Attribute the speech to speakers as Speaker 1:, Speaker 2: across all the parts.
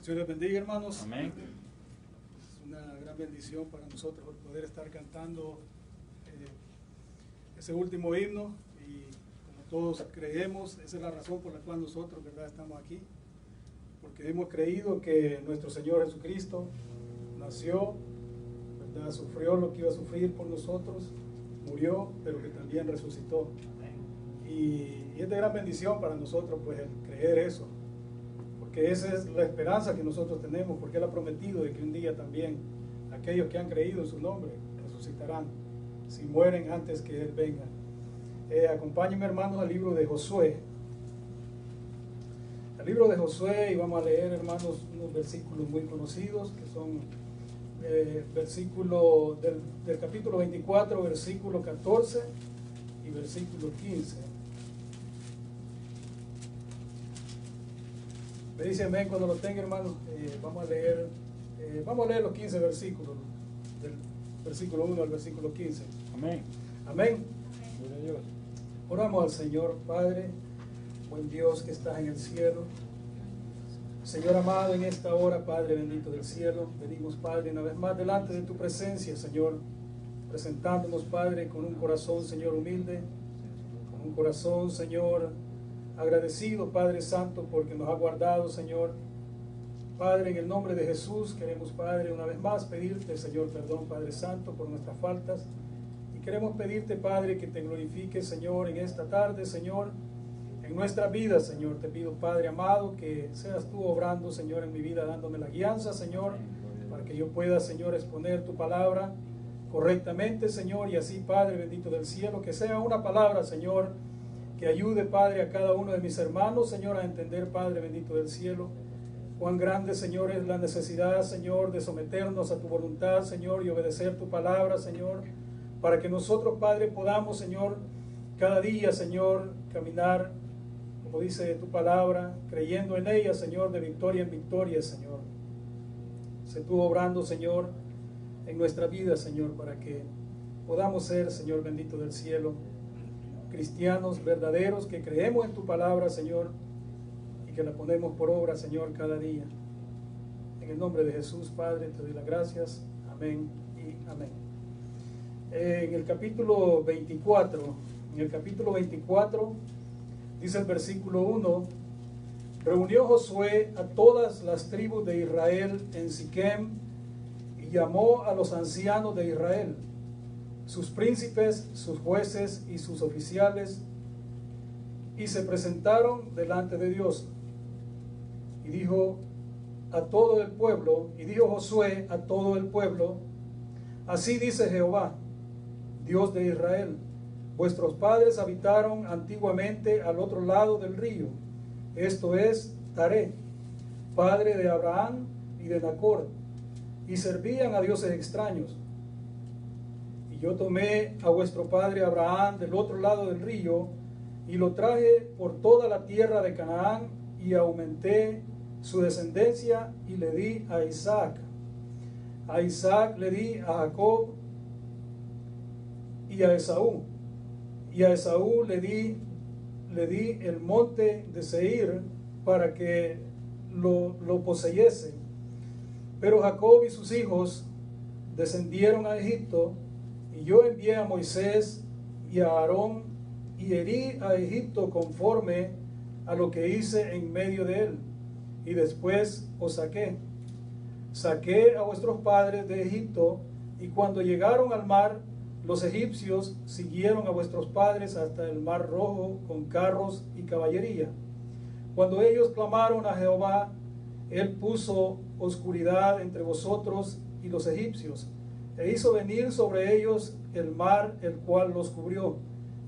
Speaker 1: El Señor les bendiga, hermanos.
Speaker 2: Amén.
Speaker 1: Es una gran bendición para nosotros poder estar cantando ese último himno, y como todos creemos, esa es la razón por la cual nosotros, ¿verdad?, estamos aquí, porque hemos creído que nuestro Señor Jesucristo nació, ¿verdad?, sufrió lo que iba a sufrir por nosotros, murió, pero que también resucitó. Y es de gran bendición para nosotros, pues, el creer eso, porque esa es la esperanza que nosotros tenemos, porque Él ha prometido de que un día también aquellos que han creído en su nombre resucitarán, si mueren antes que Él venga. Acompáñenme, hermanos, al libro de Josué. El libro de Josué, y vamos a leer, hermanos, unos versículos muy conocidos, que son versículos del capítulo 24, versículo 14 y versículo 15. Me dice amén cuando lo tenga, hermanos. Vamos a leer los 15 versículos, del versículo 1 al versículo 15.
Speaker 2: Amén.
Speaker 1: Amén.
Speaker 2: Gloria a Dios.
Speaker 1: Oramos al Señor. Padre, buen Dios que estás en el cielo. Señor amado, en esta hora, Padre bendito del cielo, venimos, Padre, una vez más delante de tu presencia, Señor, presentándonos, Padre, con un corazón, Señor, humilde, con un corazón, Señor, agradecido, Padre Santo, porque nos ha guardado, Señor. Padre, en el nombre de Jesús, queremos, Padre, una vez más pedirte, Señor, perdón, Padre Santo, por nuestras faltas. Y queremos pedirte, Padre, que te glorifiques, Señor, en esta tarde, Señor, en nuestra vida, Señor. Te pido, Padre amado, que seas tú obrando, Señor, en mi vida, dándome la guianza, Señor, para que yo pueda, Señor, exponer tu palabra correctamente, Señor, y así, Padre bendito del cielo, que sea una palabra, Señor, que ayude, Padre, a cada uno de mis hermanos, Señor, a entender, Padre bendito del cielo, cuán grande, Señor, es la necesidad, Señor, de someternos a tu voluntad, Señor, y obedecer tu palabra, Señor, para que nosotros, Padre, podamos, Señor, cada día, Señor, caminar, como dice tu palabra, creyendo en ella, Señor, de victoria en victoria, Señor. Sé tú obrando, Señor, en nuestra vida, Señor, para que podamos ser, Señor bendito del cielo, cristianos verdaderos que creemos en tu palabra, Señor, y que la ponemos por obra, Señor, cada día. En el nombre de Jesús, Padre, te doy las gracias. Amén y amén. En el capítulo 24, dice el versículo 1, reunió Josué a todas las tribus de Israel en Siquem y llamó a los ancianos de Israel, sus príncipes, sus jueces y sus oficiales, y se presentaron delante de Dios. Y dijo Josué a todo el pueblo, así dice Jehová, Dios de Israel, vuestros padres habitaron antiguamente al otro lado del río, esto es Taré, padre de Abraham y de Nacor, y servían a dioses extraños. Y yo tomé a vuestro padre Abraham del otro lado del río, y lo traje por toda la tierra de Canaán, y aumenté su descendencia, y le di a Isaac. A Isaac le di a Jacob y a Esaú. Y a Esaú le di el monte de Seir para que lo poseyese. Pero Jacob y sus hijos descendieron a Egipto, y yo envié a Moisés y a Aarón, y herí a Egipto conforme a lo que hice en medio de él, y después os saqué. Saqué a vuestros padres de Egipto, y cuando llegaron al mar, los egipcios siguieron a vuestros padres hasta el mar Rojo con carros y caballería. Cuando ellos clamaron a Jehová, él puso oscuridad entre vosotros y los egipcios, e hizo venir sobre ellos el mar, el cual los cubrió,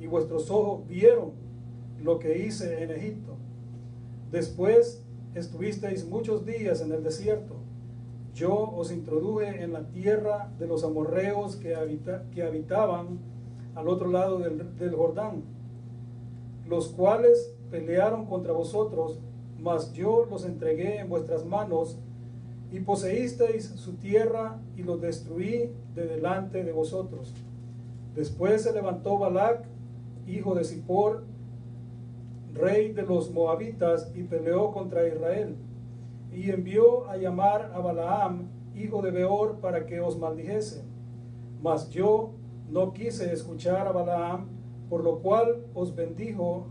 Speaker 1: y vuestros ojos vieron lo que hice en Egipto. Después estuvisteis muchos días en el desierto. Yo os introduje en la tierra de los amorreos que habitaban al otro lado del Jordán, los cuales pelearon contra vosotros, mas yo los entregué en vuestras manos, y poseísteis su tierra, y los destruí de delante de vosotros. Después se levantó Balac, hijo de Zippor, rey de los moabitas, y peleó contra Israel. y envió a llamar a Balaam, hijo de Beor, para que os maldijese. Mas yo no quise escuchar a Balaam, por lo cual os bendijo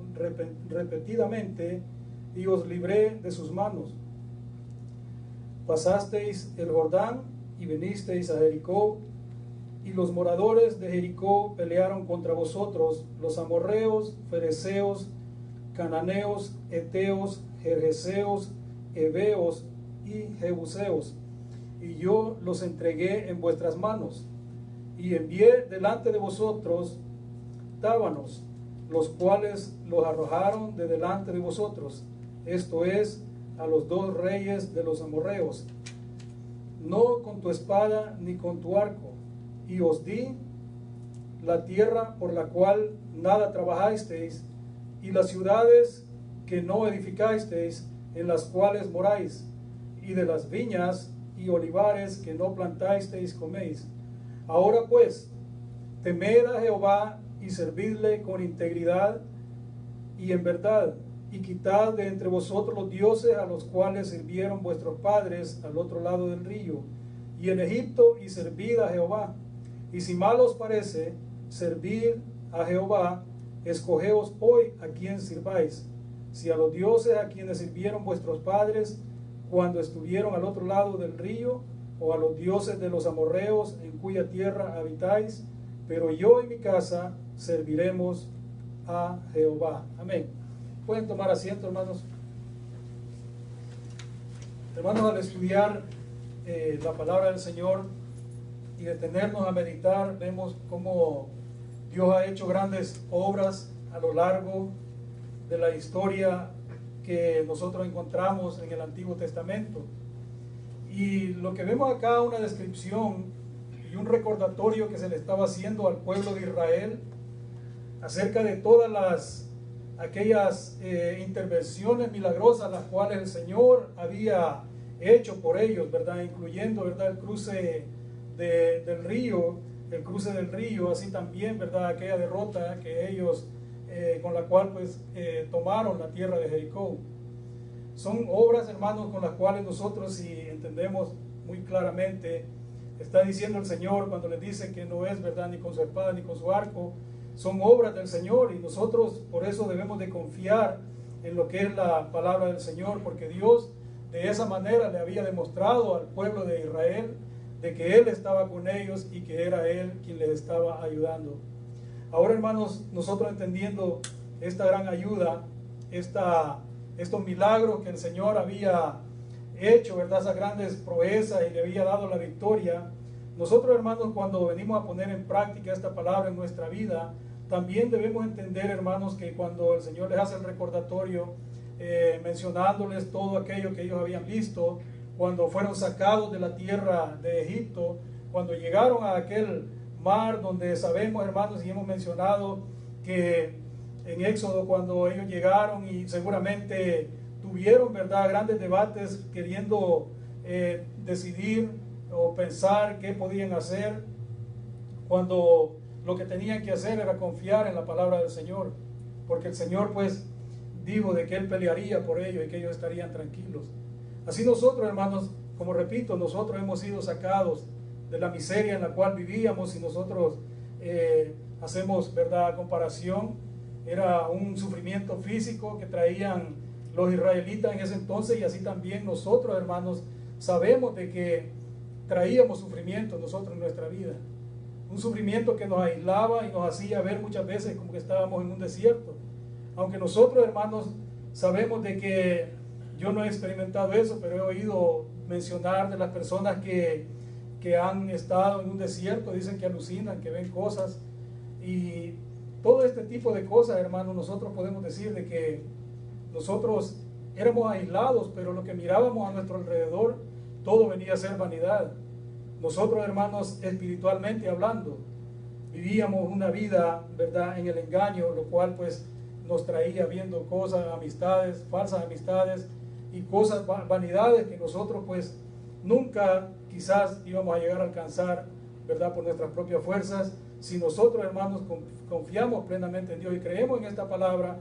Speaker 1: repetidamente y os libré de sus manos. Pasasteis el Jordán y vinisteis a Jericó, y los moradores de Jericó pelearon contra vosotros, los amorreos, fereceos, cananeos, eteos, gergeseos, heveos y jebuseos, y yo los entregué en vuestras manos, y envié delante de vosotros tábanos, los cuales los arrojaron de delante de vosotros, esto es, a los 2 reyes de los amorreos, no con tu espada ni con tu arco, y os di la tierra por la cual nada trabajasteis, y las ciudades que no edificasteis, en las cuales moráis, y de las viñas y olivares que no plantasteis coméis. Ahora pues, temed a Jehová y servidle con integridad y en verdad, y quitad de entre vosotros los dioses a los cuales sirvieron vuestros padres al otro lado del río, y en Egipto, y servid a Jehová. Y si mal os parece, servid a Jehová, escogeos hoy a quien sirváis, si a los dioses a quienes sirvieron vuestros padres cuando estuvieron al otro lado del río, o a los dioses de los amorreos en cuya tierra habitáis, pero yo y mi casa serviremos a Jehová. Amén. Pueden tomar asiento, hermanos. Hermanos, al estudiar la palabra del Señor y detenernos a meditar, vemos cómo Dios ha hecho grandes obras a lo largo de la historia que nosotros encontramos en el Antiguo Testamento. Y lo que vemos acá, una descripción y un recordatorio que se le estaba haciendo al pueblo de Israel acerca de todas aquellas intervenciones milagrosas las cuales el Señor había hecho por ellos, ¿verdad? Incluyendo, ¿verdad?, el cruce del río, así también, ¿verdad?, aquella derrota que ellos con la cual pues tomaron la tierra de Jericó. Son obras, hermanos, con las cuales nosotros, si entendemos muy claramente, está diciendo el Señor cuando les dice que no es, ¿verdad?, ni con su espada ni con su arco, son obras del Señor, y nosotros por eso debemos de confiar en lo que es la palabra del Señor, porque Dios de esa manera le había demostrado al pueblo de Israel de que Él estaba con ellos y que era Él quien les estaba ayudando. Ahora, hermanos, nosotros entendiendo esta gran ayuda, estos milagros que el Señor había hecho, ¿verdad?, esas grandes proezas, y le había dado la victoria, nosotros, hermanos, cuando venimos a poner en práctica esta palabra en nuestra vida, también debemos entender, hermanos, que cuando el Señor les hace el recordatorio, mencionándoles todo aquello que ellos habían visto, cuando fueron sacados de la tierra de Egipto, cuando llegaron a aquel mar donde sabemos, hermanos, y hemos mencionado que en Éxodo, cuando ellos llegaron y seguramente tuvieron, ¿verdad?, grandes debates queriendo decidir o pensar qué podían hacer, cuando lo que tenían que hacer era confiar en la palabra del Señor, porque el Señor pues dijo de que Él pelearía por ellos y que ellos estarían tranquilos. Así nosotros, hermanos, como repito, nosotros hemos sido sacados de la miseria en la cual vivíamos, y nosotros hacemos, ¿verdad?, comparación. Era un sufrimiento físico que traían los israelitas en ese entonces, y así también nosotros, hermanos, sabemos de que traíamos sufrimiento nosotros en nuestra vida. Un sufrimiento que nos aislaba y nos hacía ver muchas veces como que estábamos en un desierto. Aunque nosotros, hermanos, sabemos de que yo no he experimentado eso, pero he oído mencionar de las personas que han estado en un desierto, dicen que alucinan, que ven cosas, y todo este tipo de cosas, hermanos, nosotros podemos decir de que nosotros éramos aislados, pero lo que mirábamos a nuestro alrededor, todo venía a ser vanidad. Nosotros, hermanos, espiritualmente hablando, vivíamos una vida, ¿verdad?, en el engaño, lo cual pues nos traía viendo cosas, amistades, falsas amistades y cosas, vanidades que nosotros pues nunca quizás íbamos a llegar a alcanzar, ¿verdad?, por nuestras propias fuerzas. Si nosotros, hermanos, confiamos plenamente en Dios y creemos en esta palabra,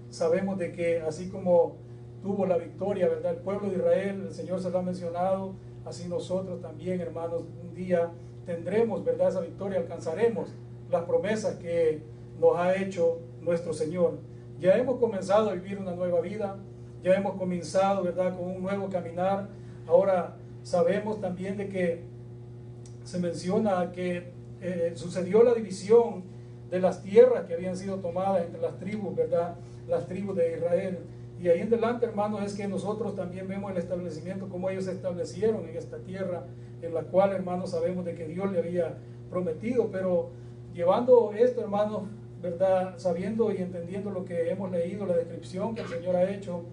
Speaker 1: sabemos de que así como tuvo la victoria, ¿verdad? El pueblo de Israel, el Señor se lo ha mencionado, así nosotros también, hermanos, un día tendremos, ¿verdad? Esa victoria, alcanzaremos las promesas que nos ha hecho nuestro Señor. Ya hemos comenzado a vivir una nueva vida, ya hemos comenzado, ¿verdad?, con un nuevo caminar. Ahora sabemos también de que se menciona que sucedió la división de las tierras que habían sido tomadas entre las tribus, ¿verdad?, las tribus de Israel. Y ahí en adelante, hermanos, es que nosotros también vemos el establecimiento, como ellos se establecieron en esta tierra, en la cual, hermanos, sabemos de que Dios le había prometido. Pero llevando esto, hermanos, ¿verdad?, sabiendo y entendiendo lo que hemos leído, la descripción que el Señor ha hecho,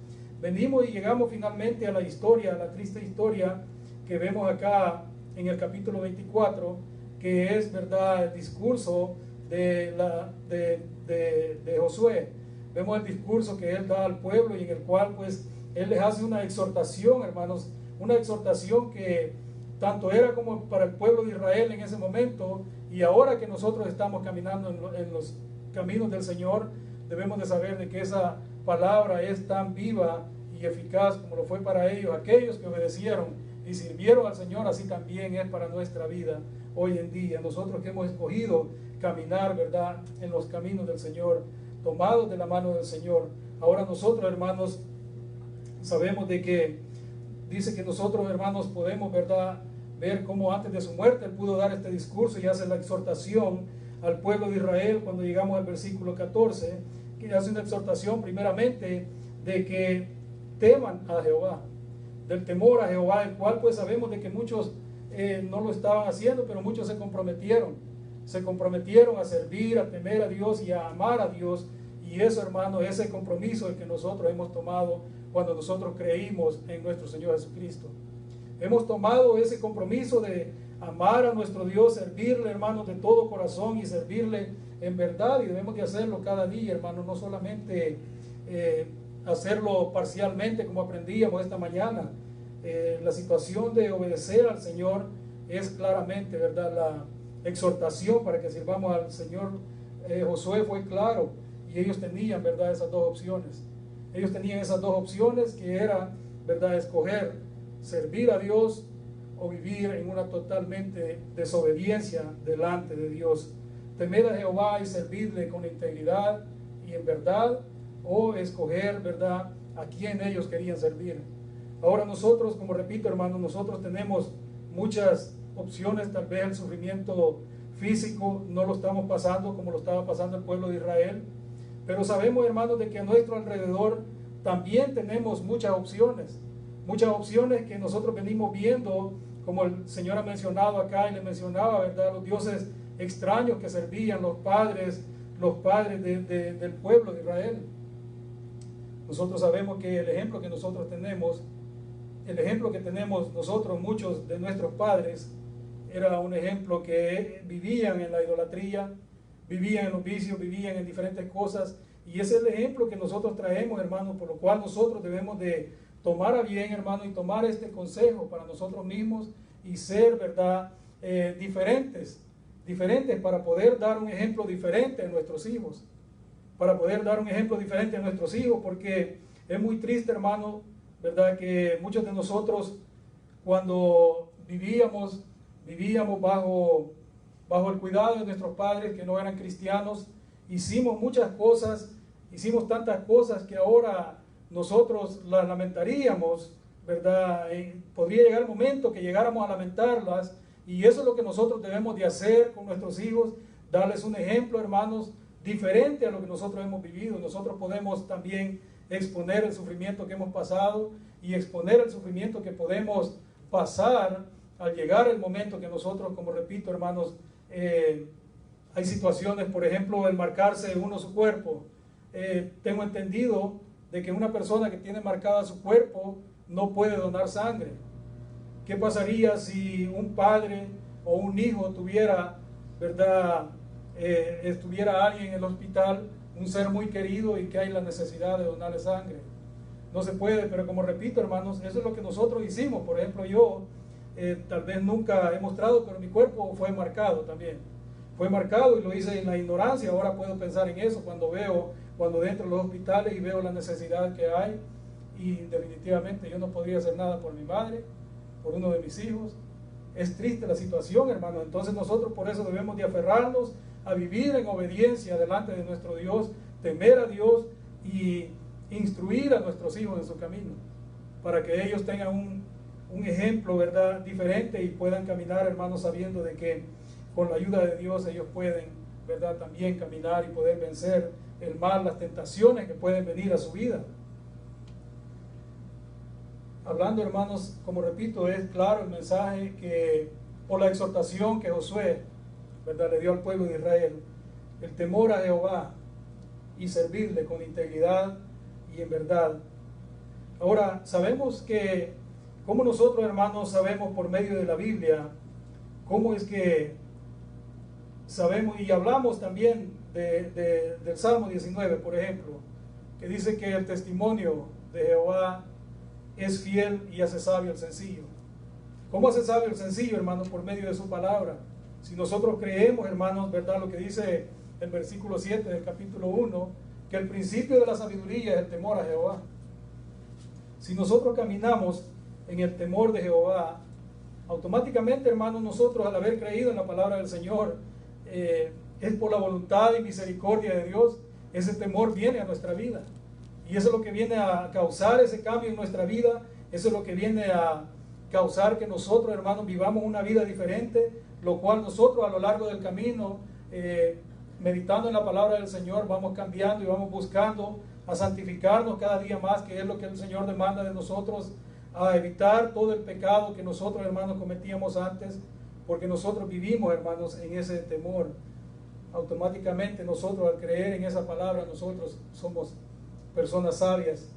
Speaker 1: venimos y llegamos finalmente a la historia, a la triste historia que vemos acá en el capítulo 24, que es, ¿verdad?, el discurso de Josué. Vemos el discurso que él da al pueblo y en el cual pues él les hace una exhortación, hermanos, una exhortación que tanto era como para el pueblo de Israel en ese momento, y ahora que nosotros estamos caminando en los caminos del Señor, debemos de saber de que esa palabra es tan viva y eficaz como lo fue para ellos, aquellos que obedecieron y sirvieron al Señor. Así también es para nuestra vida hoy en día, nosotros que hemos escogido caminar, ¿verdad?, en los caminos del Señor, tomados de la mano del Señor. Ahora nosotros, hermanos, sabemos de que dice que nosotros, hermanos, podemos, ¿verdad?, ver cómo antes de su muerte él pudo dar este discurso y hace la exhortación al pueblo de Israel. Cuando llegamos al versículo 14, que hace una exhortación primeramente de que teman a Jehová, del temor a Jehová, el cual pues sabemos de que muchos no lo estaban haciendo, pero muchos se comprometieron a servir, a temer a Dios y a amar a Dios. Y eso, hermano, ese compromiso el que nosotros hemos tomado cuando nosotros creímos en nuestro Señor Jesucristo. Hemos tomado ese compromiso de amar a nuestro Dios, servirle, hermanos, de todo corazón y servirle en verdad, y debemos de hacerlo cada día, hermanos, no solamente hacerlo parcialmente como aprendíamos esta mañana. La situación de obedecer al Señor es claramente, ¿verdad?, la exhortación para que sirvamos al Señor. Josué fue claro y ellos tenían, ¿verdad?, esas dos opciones. Ellos tenían esas dos opciones que era, ¿verdad?, escoger servir a Dios o vivir en una totalmente desobediencia delante de Dios. Temer a Jehová y servirle con integridad y en verdad, o escoger, ¿verdad?, a quien ellos querían servir. Ahora nosotros, como repito, hermanos, nosotros tenemos muchas opciones. Tal vez el sufrimiento físico no lo estamos pasando como lo estaba pasando el pueblo de Israel, pero sabemos, hermanos, de que a nuestro alrededor también tenemos muchas opciones que nosotros venimos viendo, como el Señor ha mencionado acá y le mencionaba, ¿verdad?, los dioses extraños que servían los padres del pueblo de Israel. Nosotros sabemos que el ejemplo que tenemos nosotros, muchos de nuestros padres, era un ejemplo que vivían en la idolatría, vivían en los vicios, vivían en diferentes cosas, y ese es el ejemplo que nosotros traemos, hermanos, por lo cual nosotros debemos de tomar a bien, hermano, y tomar este consejo para nosotros mismos y ser, ¿verdad?, diferentes para poder dar un ejemplo diferente a nuestros hijos, porque es muy triste, hermano, ¿verdad?, que muchos de nosotros cuando vivíamos bajo el cuidado de nuestros padres que no eran cristianos, hicimos tantas cosas que ahora nosotros las lamentaríamos, ¿verdad? Podría llegar el momento que llegáramos a lamentarlas, y eso es lo que nosotros debemos de hacer con nuestros hijos, darles un ejemplo, hermanos, diferente a lo que nosotros hemos vivido. Nosotros podemos también exponer el sufrimiento que hemos pasado y exponer el sufrimiento que podemos pasar al llegar el momento que nosotros, como repito, hermanos, hay situaciones, por ejemplo, el marcarse uno su cuerpo. Tengo entendido de que una persona que tiene marcada su cuerpo no puede donar sangre. ¿Qué pasaría si un padre o un hijo tuviera, ¿verdad?, estuviera alguien en el hospital, un ser muy querido, y que hay la necesidad de donarle sangre? No se puede, pero como repito, hermanos, eso es lo que nosotros hicimos. Por ejemplo, yo tal vez nunca he mostrado, pero mi cuerpo fue marcado también. Fue marcado y lo hice en la ignorancia. Ahora puedo pensar en eso cuando entro a los hospitales y veo la necesidad que hay. y definitivamente yo no podría hacer nada por mi madre, por uno de mis hijos. Es triste la situación, hermano. Entonces nosotros por eso debemos de aferrarnos a vivir en obediencia delante de nuestro Dios, temer a Dios y instruir a nuestros hijos en su camino, para que ellos tengan un ejemplo, ¿verdad?, diferente y puedan caminar, hermanos, sabiendo de que con la ayuda de Dios ellos pueden, ¿verdad?, también caminar y poder vencer el mal, las tentaciones que pueden venir a su vida. Hablando, hermanos, como repito, es claro el mensaje que, o la exhortación que Josué, ¿verdad?, le dio al pueblo de Israel: el temor a Jehová y servirle con integridad y en verdad. Ahora, sabemos que, como nosotros, hermanos, sabemos por medio de la Biblia, cómo es que sabemos y hablamos también del Salmo 19, por ejemplo, que dice que el testimonio de Jehová es fiel y hace sabio el sencillo. ¿Cómo hace sabio el sencillo, hermanos? Por medio de su palabra. Si nosotros creemos, hermanos, ¿verdad?, lo que dice el versículo 7 del capítulo 1, que el principio de la sabiduría es el temor a Jehová. Si nosotros caminamos en el temor de Jehová, automáticamente, hermanos, nosotros, al haber creído en la palabra del Señor, es por la voluntad y misericordia de Dios, ese temor viene a nuestra vida. Y eso es lo que viene a causar ese cambio en nuestra vida. Eso es lo que viene a causar que nosotros, hermanos, vivamos una vida diferente, lo cual nosotros a lo largo del camino, meditando en la palabra del Señor, vamos cambiando y vamos buscando a santificarnos cada día más, que es lo que el Señor demanda de nosotros, a evitar todo el pecado que nosotros, hermanos, cometíamos antes, porque nosotros vivimos, hermanos, en ese temor. Automáticamente nosotros, al creer en esa palabra, nosotros somos personas sabias,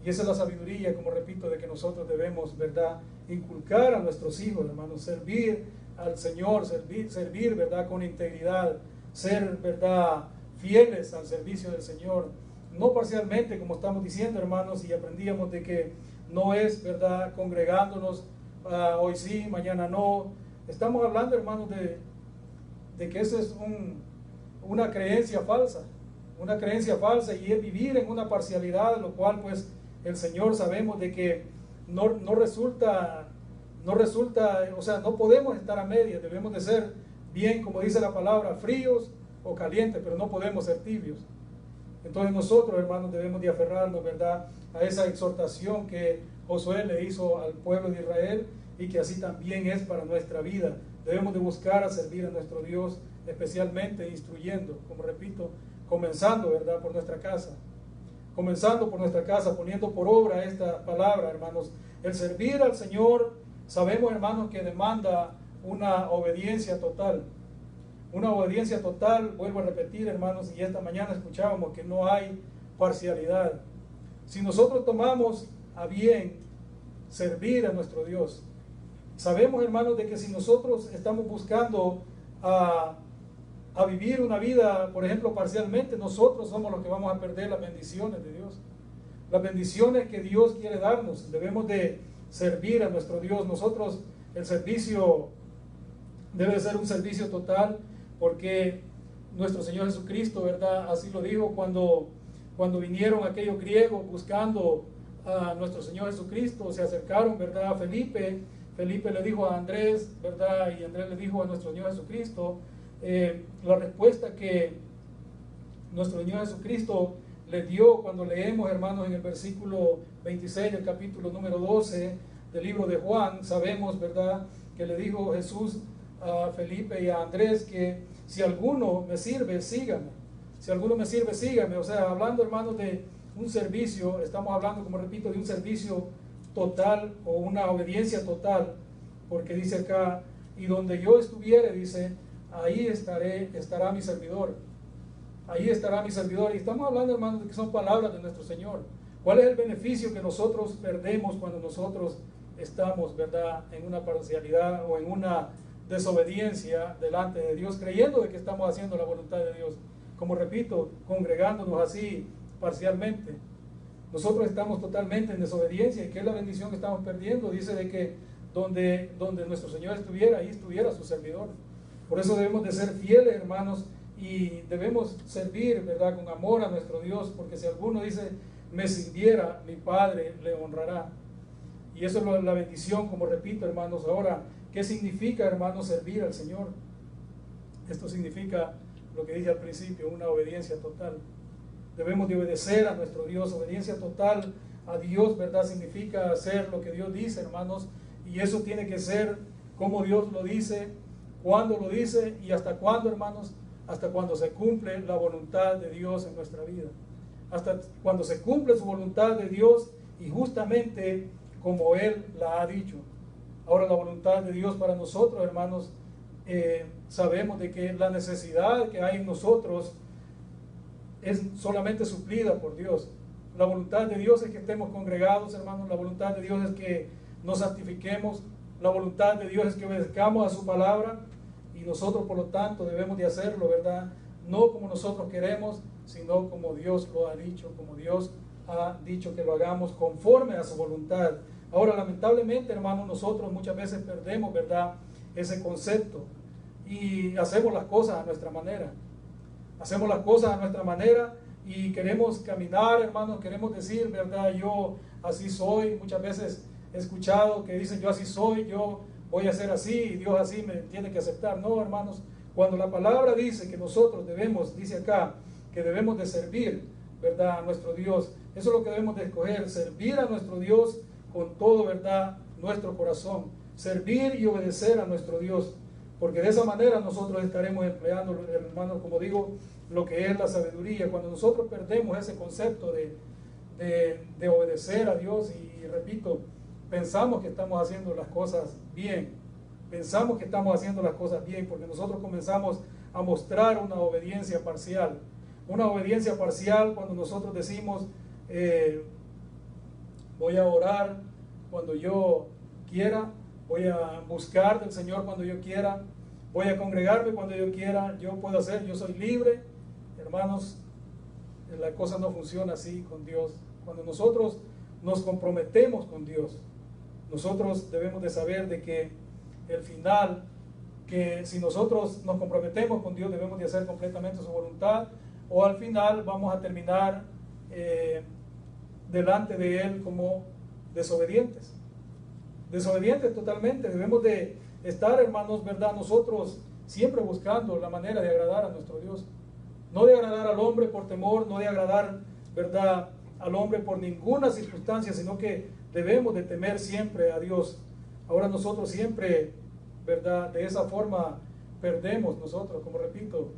Speaker 1: y esa es la sabiduría, como repito, de que nosotros debemos, ¿verdad?, inculcar a nuestros hijos, hermanos, servir al Señor, servir, ¿verdad?, con integridad, ser, ¿verdad?, fieles al servicio del Señor, no parcialmente, como estamos diciendo, hermanos, y aprendíamos de que no es, ¿verdad?, congregándonos hoy sí, mañana no. Estamos hablando, hermanos, de que eso es una creencia falsa, y es vivir en una parcialidad, lo cual pues el Señor sabemos de que no resulta, o sea, no podemos estar a medias, debemos de ser bien, como dice la palabra, fríos o calientes, pero no podemos ser tibios. Entonces nosotros, hermanos, debemos de aferrarnos, ¿verdad?, a esa exhortación que Josué le hizo al pueblo de Israel, y que así también es para nuestra vida. Debemos de buscar a servir a nuestro Dios, especialmente instruyendo, como repito, comenzando, ¿verdad?, por nuestra casa. Poniendo por obra esta palabra, hermanos. El servir al Señor, sabemos, hermanos, que demanda una obediencia total. Una obediencia total, vuelvo a repetir, hermanos, y esta mañana escuchábamos que no hay parcialidad. Si nosotros tomamos a bien servir a nuestro Dios, sabemos, hermanos, de que si nosotros estamos buscando a vivir una vida, por ejemplo, parcialmente, nosotros somos los que vamos a perder las bendiciones de Dios. Las bendiciones que Dios quiere darnos. Debemos de servir a nuestro Dios. Nosotros, el servicio debe ser un servicio total, porque nuestro Señor Jesucristo, ¿verdad?, así lo dijo cuando vinieron aquellos griegos buscando a nuestro Señor Jesucristo, se acercaron, ¿verdad?, a Felipe. Felipe le dijo a Andrés, ¿verdad?, y Andrés le dijo a nuestro Señor Jesucristo la respuesta que nuestro Señor Jesucristo le dio cuando leemos, hermanos, en el versículo 26 del capítulo número 12 del libro de Juan. Sabemos, ¿verdad?, que le dijo Jesús a Felipe y a Andrés que si alguno me sirve, sígame. Si alguno me sirve, sígame. O sea, hablando, hermanos, de un servicio, estamos hablando, como repito, de un servicio total o una obediencia total, porque dice acá, y donde yo estuviere, dice, ahí estará mi servidor. Ahí estará mi servidor. Y estamos hablando, hermanos, de que son palabras de nuestro Señor. ¿Cuál es el beneficio que nosotros perdemos cuando nosotros estamos, ¿verdad?, en una parcialidad o en una desobediencia delante de Dios, creyendo de que estamos haciendo la voluntad de Dios? Como repito, congregándonos así parcialmente. Nosotros estamos totalmente en desobediencia. ¿Y qué es la bendición que estamos perdiendo? Dice de que donde nuestro Señor estuviera, ahí estuviera su servidor. Por eso debemos de ser fieles, hermanos, y debemos servir, ¿verdad?, con amor a nuestro Dios, porque si alguno dice, me sirviera, mi Padre le honrará. Y eso es la bendición, como repito, hermanos. Ahora, ¿qué significa, hermanos, servir al Señor? Esto significa lo que dije al principio, una obediencia total. Debemos de obedecer a nuestro Dios. Obediencia total a Dios, ¿verdad? Significa hacer lo que Dios dice, hermanos. Y eso tiene que ser como Dios lo dice, cuándo lo dice y hasta cuándo, hermanos. Hasta cuando se cumple la voluntad de Dios en nuestra vida. Hasta cuando se cumple su voluntad de Dios y justamente como Él la ha dicho. Ahora, la voluntad de Dios para nosotros, hermanos, sabemos de que la necesidad que hay en nosotros es solamente suplida por Dios. La voluntad de Dios es que estemos congregados, hermanos. La voluntad de Dios es que nos santifiquemos. La voluntad de Dios es que obedezcamos a su palabra. Y nosotros, por lo tanto, debemos de hacerlo, ¿verdad? No como nosotros queremos, sino como Dios lo ha dicho, como Dios ha dicho que lo hagamos conforme a su voluntad. Ahora, lamentablemente, hermanos, nosotros muchas veces perdemos, ¿verdad?, ese concepto y hacemos las cosas a nuestra manera. Hacemos las cosas a nuestra manera y queremos caminar, hermanos, queremos decir, ¿verdad?, yo así soy. Muchas veces he escuchado que dicen, yo así soy, yo voy a ser así y Dios así me tiene que aceptar. No, hermanos, cuando la palabra dice que nosotros debemos, dice acá, que debemos de servir, ¿verdad?, a nuestro Dios. Eso es lo que debemos de escoger, servir a nuestro Dios con todo, ¿verdad?, nuestro corazón. Servir y obedecer a nuestro Dios. Porque de esa manera nosotros estaremos empleando, hermanos, como digo, lo que es la sabiduría. Cuando nosotros perdemos ese concepto de obedecer a Dios y repito, pensamos que estamos haciendo las cosas bien. Pensamos que estamos haciendo las cosas bien porque nosotros comenzamos a mostrar una obediencia parcial. Una obediencia parcial cuando nosotros decimos, voy a orar cuando yo quiera, voy a buscar del Señor cuando yo quiera, voy a congregarme cuando yo quiera, yo puedo hacer, yo soy libre. Hermanos, la cosa no funciona así con Dios. Cuando nosotros nos comprometemos con Dios, nosotros debemos de saber de que el final, que si nosotros nos comprometemos con Dios, debemos de hacer completamente su voluntad, o al final vamos a terminar delante de Él como desobedientes. Desobedientes totalmente. Debemos de estar, hermanos, ¿verdad?, nosotros siempre buscando la manera de agradar a nuestro Dios. No de agradar al hombre por temor, no de agradar, ¿verdad?, al hombre por ninguna circunstancia, sino que debemos de temer siempre a Dios. Ahora nosotros siempre, ¿verdad?, de esa forma perdemos nosotros, como repito,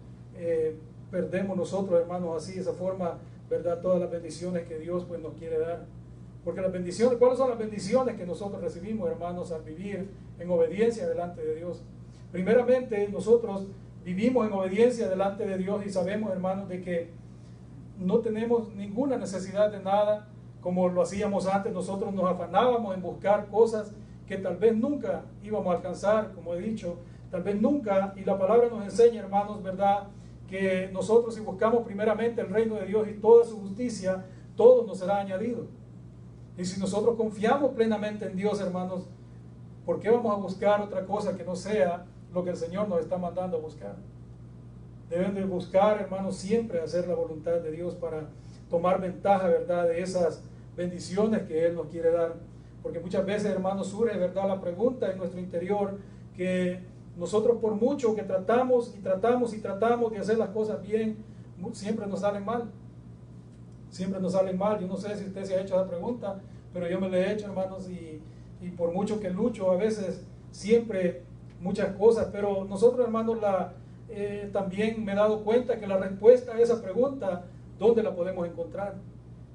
Speaker 1: perdemos nosotros, hermanos, así, de esa forma, ¿verdad?, todas las bendiciones que Dios pues nos quiere dar. Porque las bendiciones, ¿cuáles son las bendiciones que nosotros recibimos, hermanos, al vivir en obediencia delante de Dios? Primeramente, nosotros vivimos en obediencia delante de Dios y sabemos, hermanos, de que no tenemos ninguna necesidad de nada como lo hacíamos antes. Nosotros nos afanábamos en buscar cosas que tal vez nunca íbamos a alcanzar, como he dicho, tal vez nunca, y la palabra nos enseña, hermanos, ¿verdad?, que nosotros si buscamos primeramente el reino de Dios y toda su justicia, todo nos será añadido. Y si nosotros confiamos plenamente en Dios, hermanos, ¿por qué vamos a buscar otra cosa que no sea lo que el Señor nos está mandando a buscar? Deben de buscar, hermanos, siempre hacer la voluntad de Dios para tomar ventaja, ¿verdad?, de esas bendiciones que Él nos quiere dar. Porque muchas veces, hermanos, surge, ¿verdad?, la pregunta en nuestro interior que nosotros por mucho que tratamos y tratamos y tratamos de hacer las cosas bien, siempre nos salen mal. Siempre nos salen mal. Yo no sé si usted se ha hecho esa pregunta, pero yo me la he hecho, hermanos, y por mucho que lucho a veces, siempre muchas cosas, pero nosotros, hermanos, también me he dado cuenta que la respuesta a esa pregunta, ¿dónde la podemos encontrar?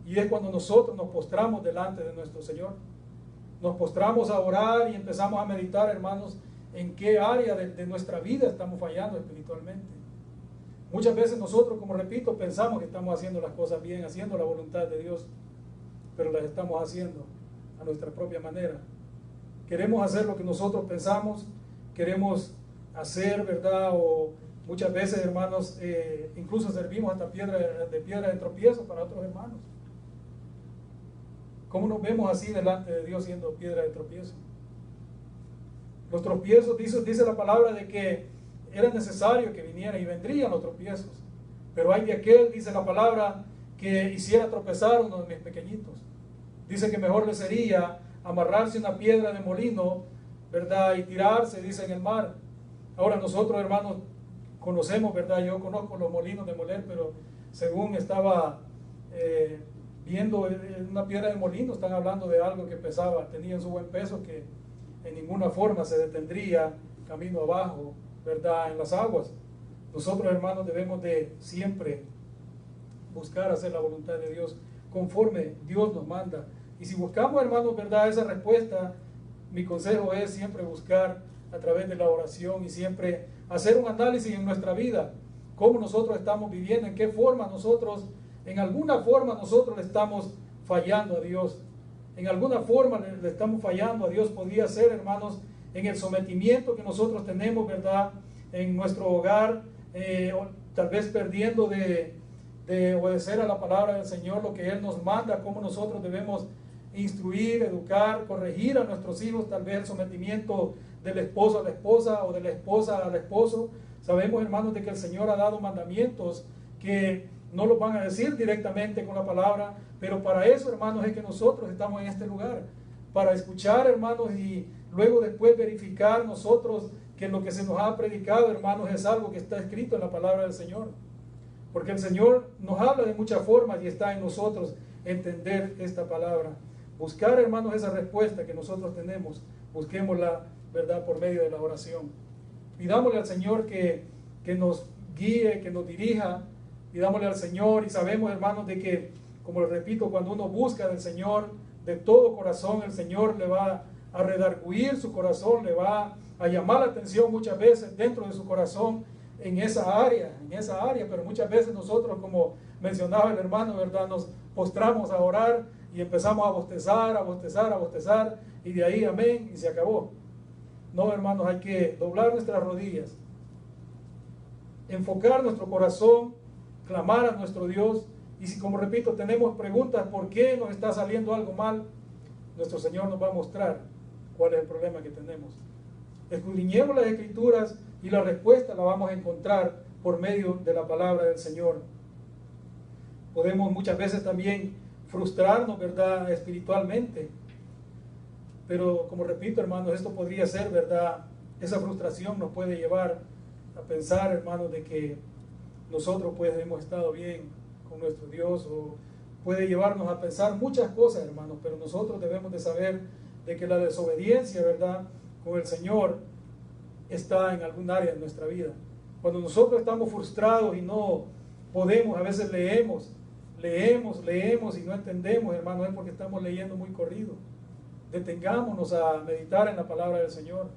Speaker 1: Y es cuando nosotros nos postramos delante de nuestro Señor. Nos postramos a orar y empezamos a meditar, hermanos, en qué área de nuestra vida estamos fallando espiritualmente. Muchas veces nosotros, como repito, pensamos que estamos haciendo las cosas bien, haciendo la voluntad de Dios, pero las estamos haciendo a nuestra propia manera. Queremos hacer lo que nosotros pensamos, queremos hacer, ¿verdad? O muchas veces, hermanos, incluso servimos hasta piedra de tropiezo para otros hermanos. ¿Cómo nos vemos así delante de Dios siendo piedra de tropiezo? Los tropiezos, dice la palabra de que era necesario que vinieran y vendrían los tropiezos. Pero hay de aquel, dice la palabra, que hiciera tropezar a uno de mis pequeñitos. Dice que mejor le sería amarrarse una piedra de molino, ¿verdad? Y tirarse, dice, en el mar. Ahora nosotros, hermanos, conocemos, ¿verdad? Yo conozco los molinos de moler, pero según estaba viendo una piedra de molino, están hablando de algo que pesaba, tenía en su buen peso, que en ninguna forma se detendría camino abajo, ¿verdad? En las aguas. Nosotros, hermanos, debemos de siempre buscar hacer la voluntad de Dios conforme Dios nos manda. Y si buscamos, hermanos, ¿verdad?, esa respuesta, mi consejo es siempre buscar a través de la oración y siempre hacer un análisis en nuestra vida, cómo nosotros estamos viviendo, en qué forma nosotros, en alguna forma nosotros le estamos fallando a Dios. En alguna forma le estamos fallando a Dios. Podría ser, hermanos, en el sometimiento que nosotros tenemos, ¿verdad?, en nuestro hogar, tal vez perdiendo de obedecer a la palabra del Señor, lo que Él nos manda, cómo nosotros debemos instruir, educar, corregir a nuestros hijos, tal vez el sometimiento del esposo a la esposa o de la esposa al esposo. Sabemos, hermanos, de que el Señor ha dado mandamientos que no los van a decir directamente con la palabra, pero para eso, hermanos, es que nosotros estamos en este lugar, para escuchar, hermanos, y luego después verificar nosotros que lo que se nos ha predicado, hermanos, es algo que está escrito en la palabra del Señor. Porque el Señor nos habla de muchas formas y está en nosotros entender esta palabra. Buscar, hermanos, esa respuesta que nosotros tenemos, busquémosla, ¿verdad?, por medio de la oración. Pidámosle al Señor que nos guíe, que nos dirija. Pidámosle al Señor, y sabemos, hermanos, de que, como les repito, cuando uno busca del Señor de todo corazón, el Señor le va a redarguir su corazón, le va a llamar la atención muchas veces dentro de su corazón en esa área, pero muchas veces nosotros, como mencionaba el hermano, ¿verdad?, nos postramos a orar y empezamos a bostezar, y de ahí amén, y se acabó. No, hermanos, hay que doblar nuestras rodillas, enfocar nuestro corazón, clamar a nuestro Dios, y si, como repito, tenemos preguntas, ¿por qué nos está saliendo algo mal?, nuestro Señor nos va a mostrar cuál es el problema que tenemos. Escudriñemos las Escrituras y la respuesta la vamos a encontrar por medio de la palabra del Señor. Podemos muchas veces también frustrarnos, ¿verdad?, espiritualmente. Pero, como repito, hermanos, esto podría ser, ¿verdad?, esa frustración nos puede llevar a pensar, hermanos, de que nosotros pues hemos estado bien con nuestro Dios, o puede llevarnos a pensar muchas cosas, hermanos, pero nosotros debemos de saber de que la desobediencia, ¿verdad?, con el Señor está en algún área de nuestra vida. Cuando nosotros estamos frustrados y no podemos, a veces leemos y no entendemos, hermanos, es porque estamos leyendo muy corrido. Detengámonos a meditar en la palabra del Señor.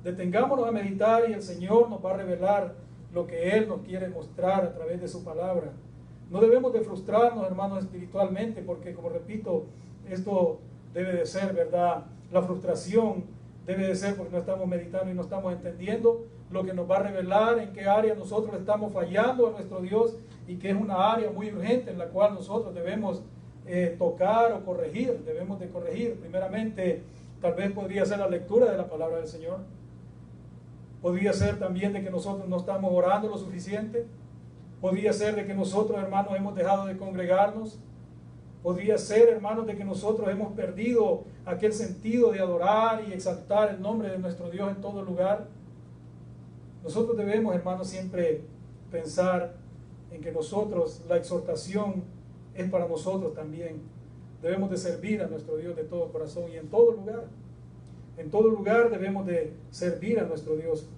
Speaker 1: Detengámonos a meditar y el Señor nos va a revelar lo que Él nos quiere mostrar a través de su palabra. No debemos de frustrarnos, hermanos, espiritualmente, porque, como repito, esto debe de ser, ¿verdad?, la frustración debe de ser porque no estamos meditando y no estamos entendiendo lo que nos va a revelar en qué área nosotros estamos fallando a nuestro Dios, y que es una área muy urgente en la cual nosotros debemos tocar o corregir. Debemos de corregir. Primeramente, tal vez podría ser la lectura de la palabra del Señor. Podría ser también de que nosotros no estamos orando lo suficiente. Podría ser de que nosotros, hermanos, hemos dejado de congregarnos. Podría ser, hermanos, de que nosotros hemos perdido aquel sentido de adorar y exaltar el nombre de nuestro Dios en todo lugar. Nosotros debemos, hermanos, siempre pensar en que nosotros, la exhortación es para nosotros también. Debemos de servir a nuestro Dios de todo corazón y en todo lugar. En todo lugar debemos de servir a nuestro Dios.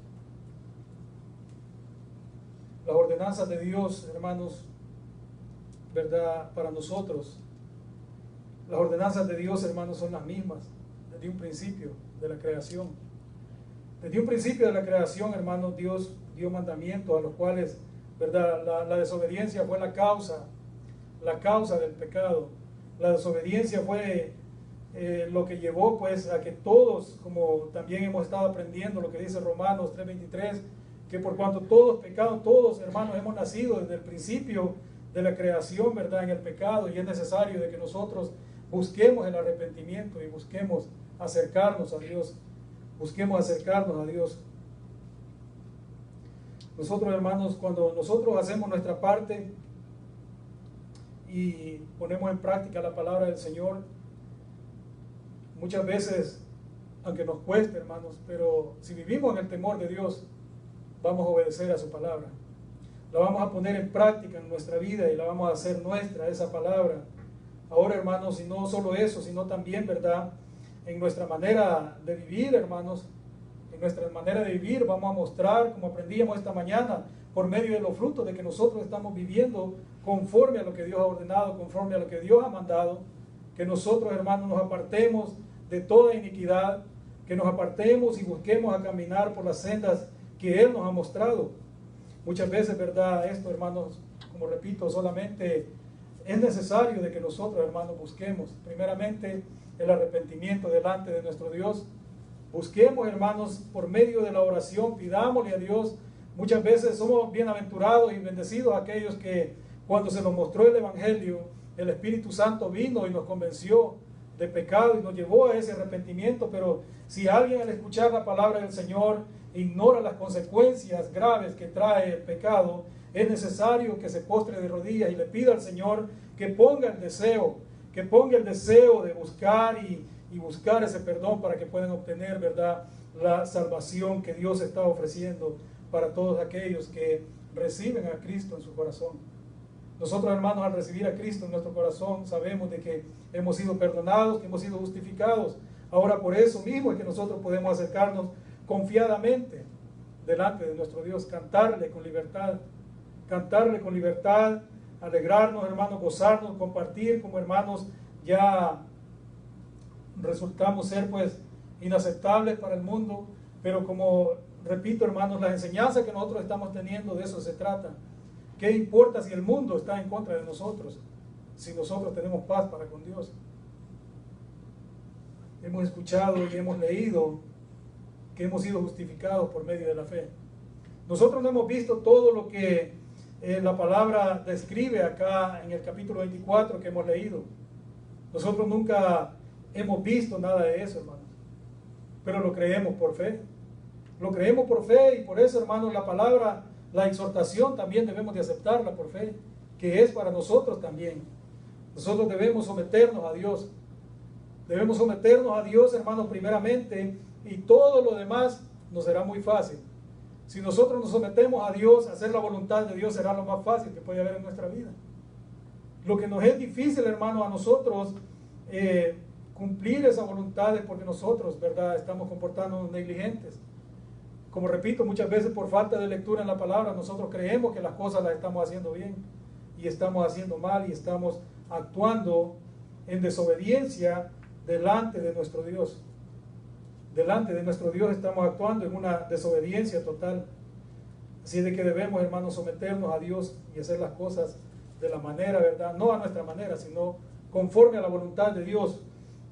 Speaker 1: Las ordenanzas de Dios, hermanos, ¿verdad?, para nosotros, las ordenanzas de Dios, hermanos, son las mismas desde un principio de la creación. Desde un principio de la creación, hermanos, Dios dio mandamientos a los cuales, ¿verdad?, la desobediencia fue la causa del pecado. La desobediencia fue lo que llevó pues a que todos, como también hemos estado aprendiendo lo que dice Romanos 3:23, que por cuanto todos pecados, todos, hermanos, hemos nacido desde el principio de la creación, ¿verdad?, en el pecado, y es necesario de que nosotros busquemos el arrepentimiento y busquemos acercarnos a Dios. Busquemos acercarnos a Dios. Nosotros, hermanos, cuando nosotros hacemos nuestra parte y ponemos en práctica la palabra del Señor, muchas veces, aunque nos cueste, hermanos, pero si vivimos en el temor de Dios, vamos a obedecer a su palabra. La vamos a poner en práctica en nuestra vida y la vamos a hacer nuestra, esa palabra. Ahora, hermanos, y no solo eso, sino también, ¿verdad?, en nuestra manera de vivir, hermanos, en nuestra manera de vivir vamos a mostrar, como aprendíamos esta mañana, por medio de los frutos de que nosotros estamos viviendo conforme a lo que Dios ha ordenado, conforme a lo que Dios ha mandado, que nosotros, hermanos, nos apartemos de toda iniquidad, que nos apartemos y busquemos a caminar por las sendas que Él nos ha mostrado. Muchas veces, ¿verdad?, esto, hermanos, como repito, solamente es necesario de que nosotros, hermanos, busquemos primeramente el arrepentimiento delante de nuestro Dios. Busquemos, hermanos, por medio de la oración, pidámosle a Dios. Muchas veces somos bienaventurados y bendecidos aquellos que cuando se nos mostró el Evangelio, el Espíritu Santo vino y nos convenció de pecado y nos llevó a ese arrepentimiento. Pero si alguien al escuchar la palabra del Señor ignora las consecuencias graves que trae el pecado, es necesario que se postre de rodillas y le pida al Señor que ponga el deseo de buscar y buscar ese perdón para que puedan obtener, ¿verdad?, la salvación que Dios está ofreciendo para todos aquellos que reciben a Cristo en su corazón. Nosotros, hermanos, al recibir a Cristo en nuestro corazón, sabemos de que hemos sido perdonados, que hemos sido justificados. Ahora, por eso mismo es que nosotros podemos acercarnos confiadamente delante de nuestro Dios, cantarle con libertad, alegrarnos, hermanos, gozarnos, compartir como hermanos. Ya resultamos ser pues inaceptables para el mundo, pero como repito, hermanos, las enseñanzas que nosotros estamos teniendo, de eso se trata. ¿Qué importa si el mundo está en contra de nosotros, si nosotros tenemos paz para con Dios? Hemos escuchado y hemos leído que hemos sido justificados por medio de la fe. Nosotros no hemos visto todo lo que la palabra describe acá en el capítulo 24 que hemos leído. Nosotros nunca hemos visto nada de eso, hermanos, pero lo creemos por fe. Lo creemos por fe y por eso, hermanos, la palabra, la exhortación también debemos de aceptarla por fe, que es para nosotros también. Nosotros debemos someternos a Dios. Debemos someternos a Dios, hermanos, primeramente, y todo lo demás nos será muy fácil. Si nosotros nos sometemos a Dios, hacer la voluntad de Dios será lo más fácil que puede haber en nuestra vida. Lo que nos es difícil, hermanos, a nosotros cumplir esa voluntad es porque nosotros, ¿verdad?, estamos comportándonos negligentes. Como repito, muchas veces por falta de lectura en la palabra, nosotros creemos que las cosas las estamos haciendo bien y estamos haciendo mal y estamos actuando en desobediencia delante de nuestro Dios. Delante de nuestro Dios estamos actuando en una desobediencia total. Así de que debemos, hermanos, someternos a Dios y hacer las cosas de la manera, ¿verdad?, no a nuestra manera, sino conforme a la voluntad de Dios.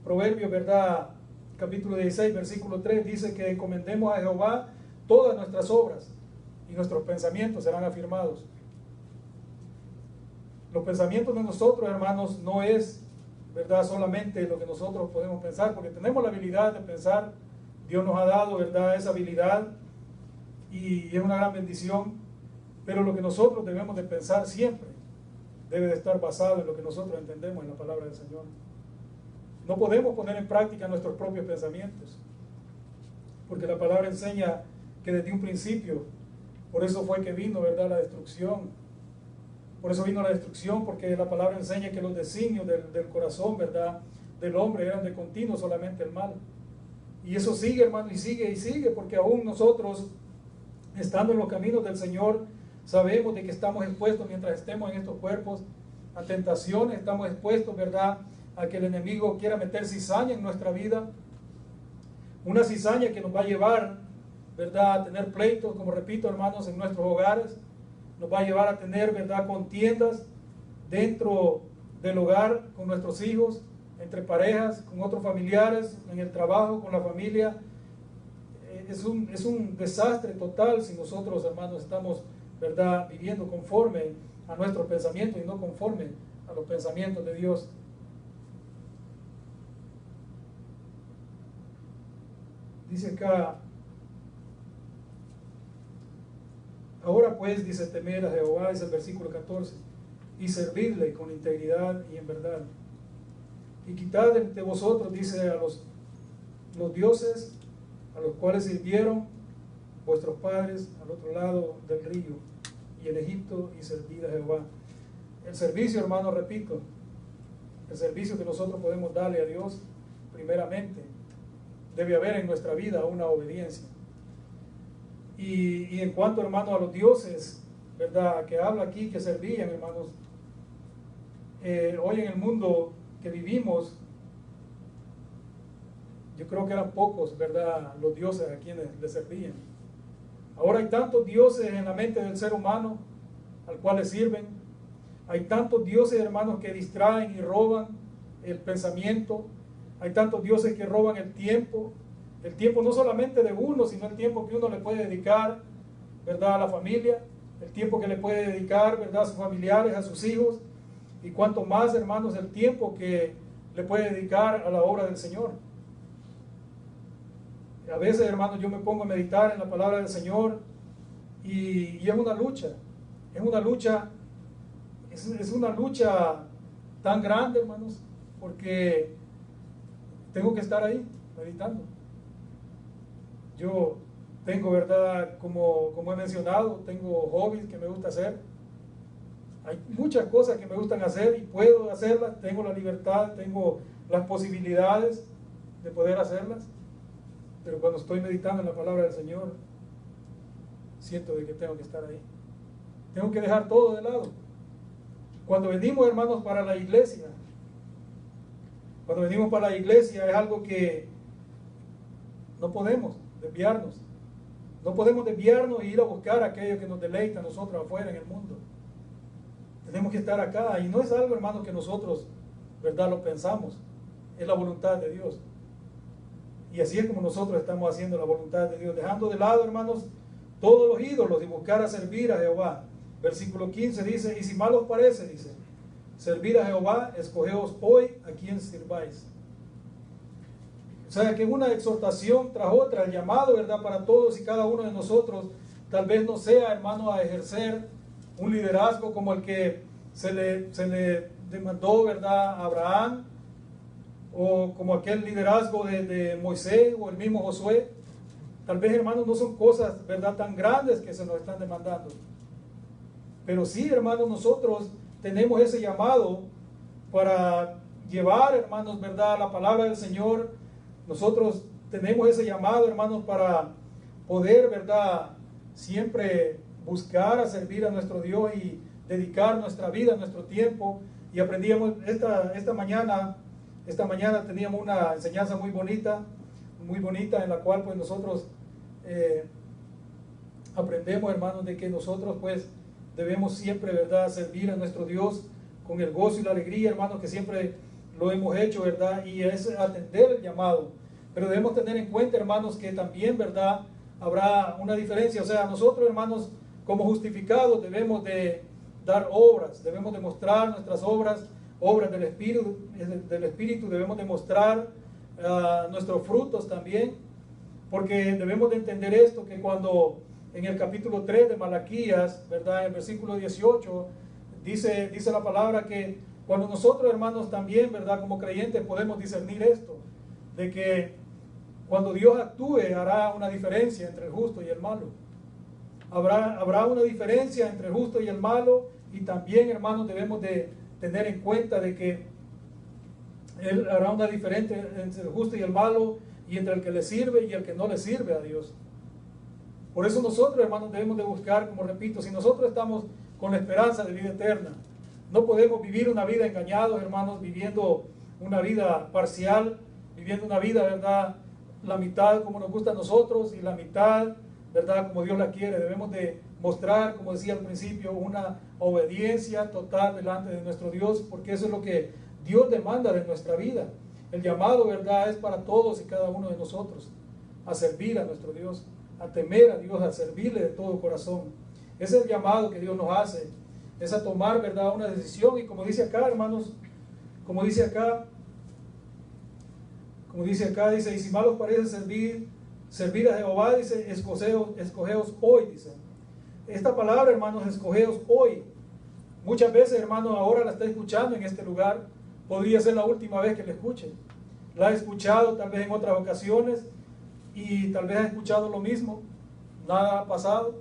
Speaker 1: Proverbios, ¿verdad?, capítulo 16, versículo 3, dice que encomendemos a Jehová todas nuestras obras y nuestros pensamientos serán afirmados. Los pensamientos de nosotros, hermanos, no es, ¿verdad?, solamente lo que nosotros podemos pensar, porque tenemos la habilidad de pensar. Dios nos ha dado, ¿verdad?, esa habilidad y es una gran bendición, pero lo que nosotros debemos de pensar siempre debe de estar basado en lo que nosotros entendemos en la palabra del Señor. No podemos poner en práctica nuestros propios pensamientos, porque la palabra enseña que desde un principio, por eso fue que vino, ¿verdad?, la destrucción. Por eso vino la destrucción, porque la palabra enseña que los designios del corazón, ¿verdad?, del hombre eran de continuo solamente el mal. Y eso sigue, hermano, y sigue, porque aún nosotros, estando en los caminos del Señor, sabemos de que estamos expuestos mientras estemos en estos cuerpos a tentaciones, estamos expuestos, ¿verdad?, a que el enemigo quiera meter cizaña en nuestra vida. Una cizaña que nos va a llevar, ¿verdad?, a tener pleitos, como repito, hermanos, en nuestros hogares. Nos va a llevar a tener, ¿verdad?, contiendas dentro del hogar con nuestros hijos, entre parejas, con otros familiares, en el trabajo, con la familia. Es un desastre total si nosotros, hermanos, estamos, ¿verdad?, viviendo conforme a nuestros pensamientos y no conforme a los pensamientos de Dios. Dice acá, ahora pues, dice, temer a Jehová, es el versículo 14, y servirle con integridad y en verdad. Y quitad de vosotros, dice, a los dioses a los cuales sirvieron vuestros padres al otro lado del río y en Egipto, y servid a Jehová. El servicio, hermano, repito, el servicio que nosotros podemos darle a Dios, primeramente, debe haber en nuestra vida una obediencia. Y en cuanto, hermano, a los dioses, ¿verdad?, que habla aquí, que servían, hermanos, hoy en el mundo que vivimos, yo creo que eran pocos, ¿verdad?, los dioses a quienes le servían. Ahora hay tantos dioses en la mente del ser humano al cual le sirven. Hay tantos dioses, hermanos, que distraen y roban el pensamiento. Hay tantos dioses que roban el tiempo no solamente de uno, sino el tiempo que uno le puede dedicar, ¿verdad?, a la familia, el tiempo que le puede dedicar, ¿verdad?, a sus familiares, a sus hijos, y cuanto más, hermanos, el tiempo que le puede dedicar a la obra del Señor. A veces, hermanos, yo me pongo a meditar en la palabra del Señor y es una lucha, es una lucha tan grande, hermanos, porque tengo que estar ahí meditando. Yo tengo, ¿verdad?, como he mencionado, tengo hobbies que me gusta hacer. Hay muchas cosas que me gustan hacer y puedo hacerlas, tengo la libertad, tengo las posibilidades de poder hacerlas, pero cuando estoy meditando en la palabra del Señor, siento de que tengo que estar ahí. Tengo que dejar todo de lado. Cuando venimos, hermanos, para la iglesia, es algo que no podemos desviarnos. No podemos desviarnos e ir a buscar aquello que nos deleita a nosotros afuera en el mundo. Tenemos que estar acá, y no es algo, hermanos, que nosotros, ¿verdad?, lo pensamos. Es la voluntad de Dios. Y así es como nosotros estamos haciendo la voluntad de Dios, dejando de lado, hermanos, todos los ídolos y buscar a servir a Jehová. Versículo 15 dice: y si mal os parece, dice, servir a Jehová, escogeos hoy a quien sirváis. O sea, que una exhortación tras otra, el llamado, ¿verdad?, para todos y cada uno de nosotros, tal vez no sea, hermano, a ejercer un liderazgo como el que se le demandó, ¿verdad?, a Abraham, o como aquel liderazgo de Moisés o el mismo Josué. Tal vez, hermanos, no son cosas, ¿verdad?, tan grandes que se nos están demandando. Pero sí, hermanos, nosotros tenemos ese llamado para llevar, hermanos, ¿verdad?, la palabra del Señor. Nosotros tenemos ese llamado, hermanos, para poder, ¿verdad?, siempre buscar a servir a nuestro Dios y dedicar nuestra vida, nuestro tiempo. Y aprendíamos esta mañana teníamos una enseñanza muy bonita, en la cual pues nosotros aprendemos, hermanos, de que nosotros pues debemos siempre, ¿verdad?, servir a nuestro Dios con el gozo y la alegría, hermanos, que siempre lo hemos hecho, ¿verdad?, y es atender el llamado. Pero debemos tener en cuenta, hermanos, que también, ¿verdad?, habrá una diferencia. O sea, nosotros, hermanos, como justificados debemos de dar obras, debemos de mostrar nuestras obras del Espíritu, debemos de mostrar nuestros frutos también, porque debemos de entender esto, que cuando en el capítulo 3 de Malaquías, ¿verdad?, en el versículo 18, dice la palabra que cuando nosotros, hermanos, también, ¿verdad?, como creyentes podemos discernir esto, de que cuando Dios actúe hará una diferencia entre el justo y el malo. Habrá una diferencia entre el justo y el malo, y también, hermanos, debemos de tener en cuenta de que Él hará una diferencia entre el justo y el malo, y entre el que le sirve y el que no le sirve a Dios. Por eso nosotros, hermanos, debemos de buscar, como repito, si nosotros estamos con la esperanza de vida eterna, no podemos vivir una vida engañados, hermanos, viviendo una vida parcial, viviendo una vida, ¿verdad?, la mitad como nos gusta a nosotros y la mitad, ¿verdad?, como Dios la quiere. Debemos de mostrar, como decía al principio, una obediencia total delante de nuestro Dios, porque eso es lo que Dios demanda de nuestra vida. El llamado, ¿verdad?, es para todos y cada uno de nosotros, a servir a nuestro Dios, a temer a Dios, a servirle de todo corazón. Ese es el llamado que Dios nos hace, es a tomar, ¿verdad?, una decisión. Y como dice acá, hermanos, dice, y si mal os parece servir a Jehová, dice, escogeos hoy, dice. Esta palabra, hermanos, escogeos hoy, Muchas veces, hermano, ahora la está escuchando en este lugar. Podría ser la última vez que la escuche. La ha escuchado tal vez en otras ocasiones y tal vez ha escuchado lo mismo. Nada ha pasado.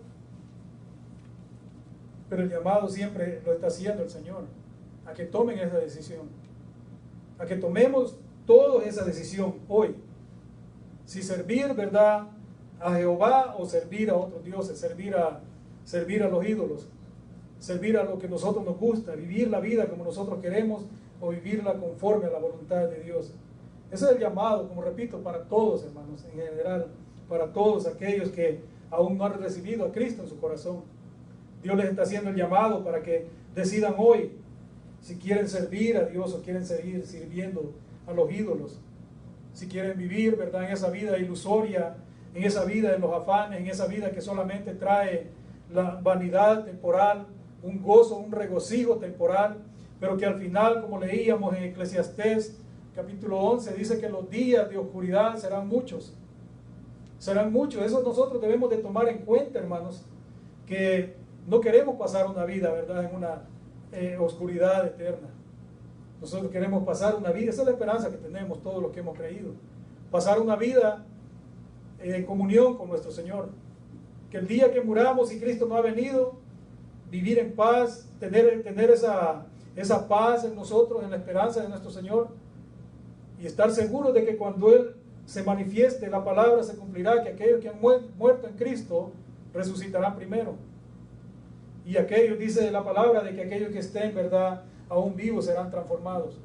Speaker 1: Pero el llamado siempre lo está haciendo el Señor, a que tomen esa decisión. A que tomemos todos esa decisión hoy. Si servir, ¿verdad?, a Jehová o servir a otros dioses, servir a los ídolos, servir a lo que a nosotros nos gusta, vivir la vida como nosotros queremos o vivirla conforme a la voluntad de Dios. Ese es el llamado, como repito, para todos, hermanos, en general, para todos aquellos que aún no han recibido a Cristo en su corazón. Dios les está haciendo el llamado para que decidan hoy si quieren servir a Dios o quieren seguir sirviendo a los ídolos. Si quieren vivir, ¿verdad?, en esa vida ilusoria, en esa vida de los afanes, en esa vida que solamente trae la vanidad temporal, un gozo, un regocijo temporal, pero que al final, como leíamos en Eclesiastés capítulo 11, dice que los días de oscuridad serán muchos. Serán muchos. Eso nosotros debemos de tomar en cuenta, hermanos, que no queremos pasar una vida, ¿verdad?, en una oscuridad eterna. Nosotros queremos pasar una vida, esa es la esperanza que tenemos todos los que hemos creído, pasar una vida en comunión con nuestro Señor. Que el día que muramos y Cristo no ha venido, vivir en paz, tener esa paz en nosotros, en la esperanza de nuestro Señor, y estar seguros de que cuando Él se manifieste, la palabra se cumplirá, que aquellos que han muerto en Cristo resucitarán primero. Y aquellos, dice la palabra, de que aquellos que estén, ¿verdad?, aún vivos serán transformados.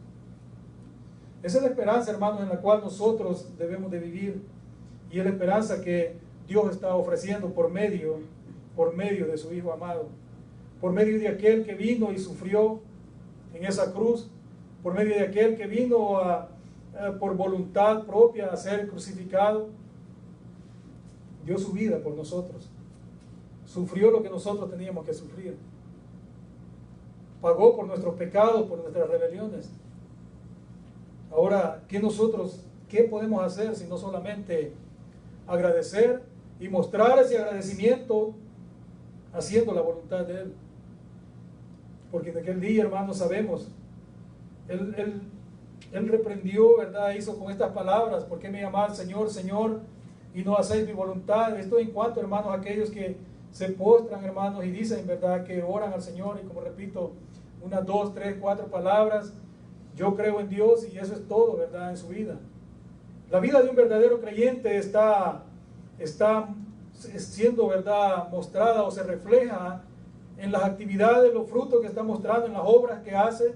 Speaker 1: Esa es la esperanza, hermanos, en la cual nosotros debemos de vivir, y es la esperanza que Dios está ofreciendo por medio de su Hijo amado, por medio de aquel que vino y sufrió en esa cruz, por medio de aquel que vino por voluntad propia a ser crucificado, dio su vida por nosotros, sufrió lo que nosotros teníamos que sufrir, pagó por nuestros pecados, por nuestras rebeliones. Ahora, ¿qué podemos hacer si no solamente agradecer y mostrar ese agradecimiento haciendo la voluntad de Él? Porque en aquel día, hermanos, sabemos, Él reprendió, ¿verdad?, hizo con estas palabras: ¿por qué me llamáis Señor, Señor, y no hacéis mi voluntad? Esto en cuanto, hermanos, a aquellos que se postran, hermanos, y dicen, ¿verdad?, que oran al Señor, y como repito, unas 2, 3, 4 palabras: yo creo en Dios, y eso es todo, ¿verdad?, en su vida. La vida de un verdadero creyente está siendo, ¿verdad?, mostrada o se refleja en las actividades, los frutos que está mostrando, en las obras que hace,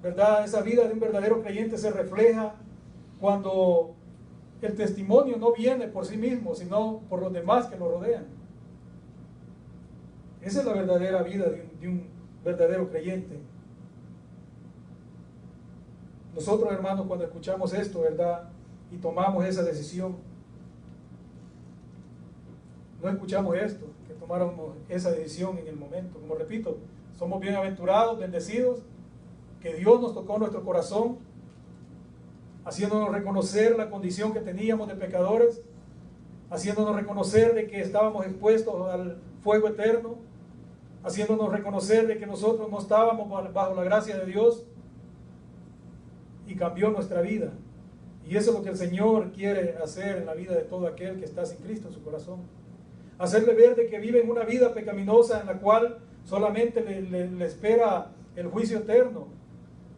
Speaker 1: ¿verdad? Esa vida de un verdadero creyente se refleja cuando el testimonio no viene por sí mismo, sino por los demás que lo rodean. Esa es la verdadera vida de un verdadero creyente. Nosotros, hermanos, cuando escuchamos esto, ¿verdad?, y tomamos esa decisión, no escuchamos esto, que tomáramos esa decisión en el momento. Como repito, somos bienaventurados, bendecidos, que Dios nos tocó nuestro corazón, haciéndonos reconocer la condición que teníamos de pecadores, haciéndonos reconocer de que estábamos expuestos al fuego eterno, haciéndonos reconocer de que nosotros no estábamos bajo la gracia de Dios, y cambió nuestra vida. Y eso es lo que el Señor quiere hacer en la vida de todo aquel que está sin Cristo en su corazón. Hacerle ver de que vive en una vida pecaminosa en la cual solamente le espera el juicio eterno.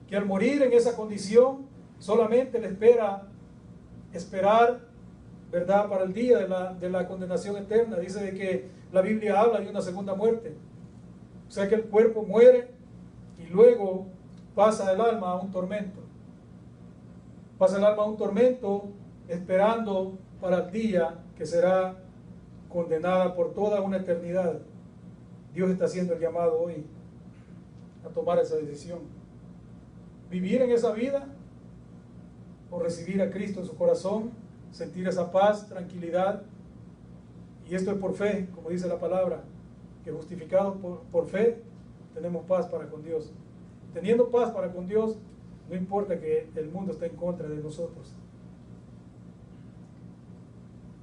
Speaker 1: Que al morir en esa condición solamente le esperar, ¿verdad?, para el día de la condenación eterna. Dice de que la Biblia habla de una segunda muerte. O sea que el cuerpo muere y luego pasa el alma a un tormento. Pasa el alma a un tormento esperando para el día que será condenada por toda una eternidad. Dios está haciendo el llamado hoy a tomar esa decisión. Vivir en esa vida o recibir a Cristo en su corazón, sentir esa paz, tranquilidad. Y esto es por fe, como dice la palabra, que justificados por fe tenemos paz para con Dios. Teniendo paz para con Dios, no importa que el mundo esté en contra de nosotros.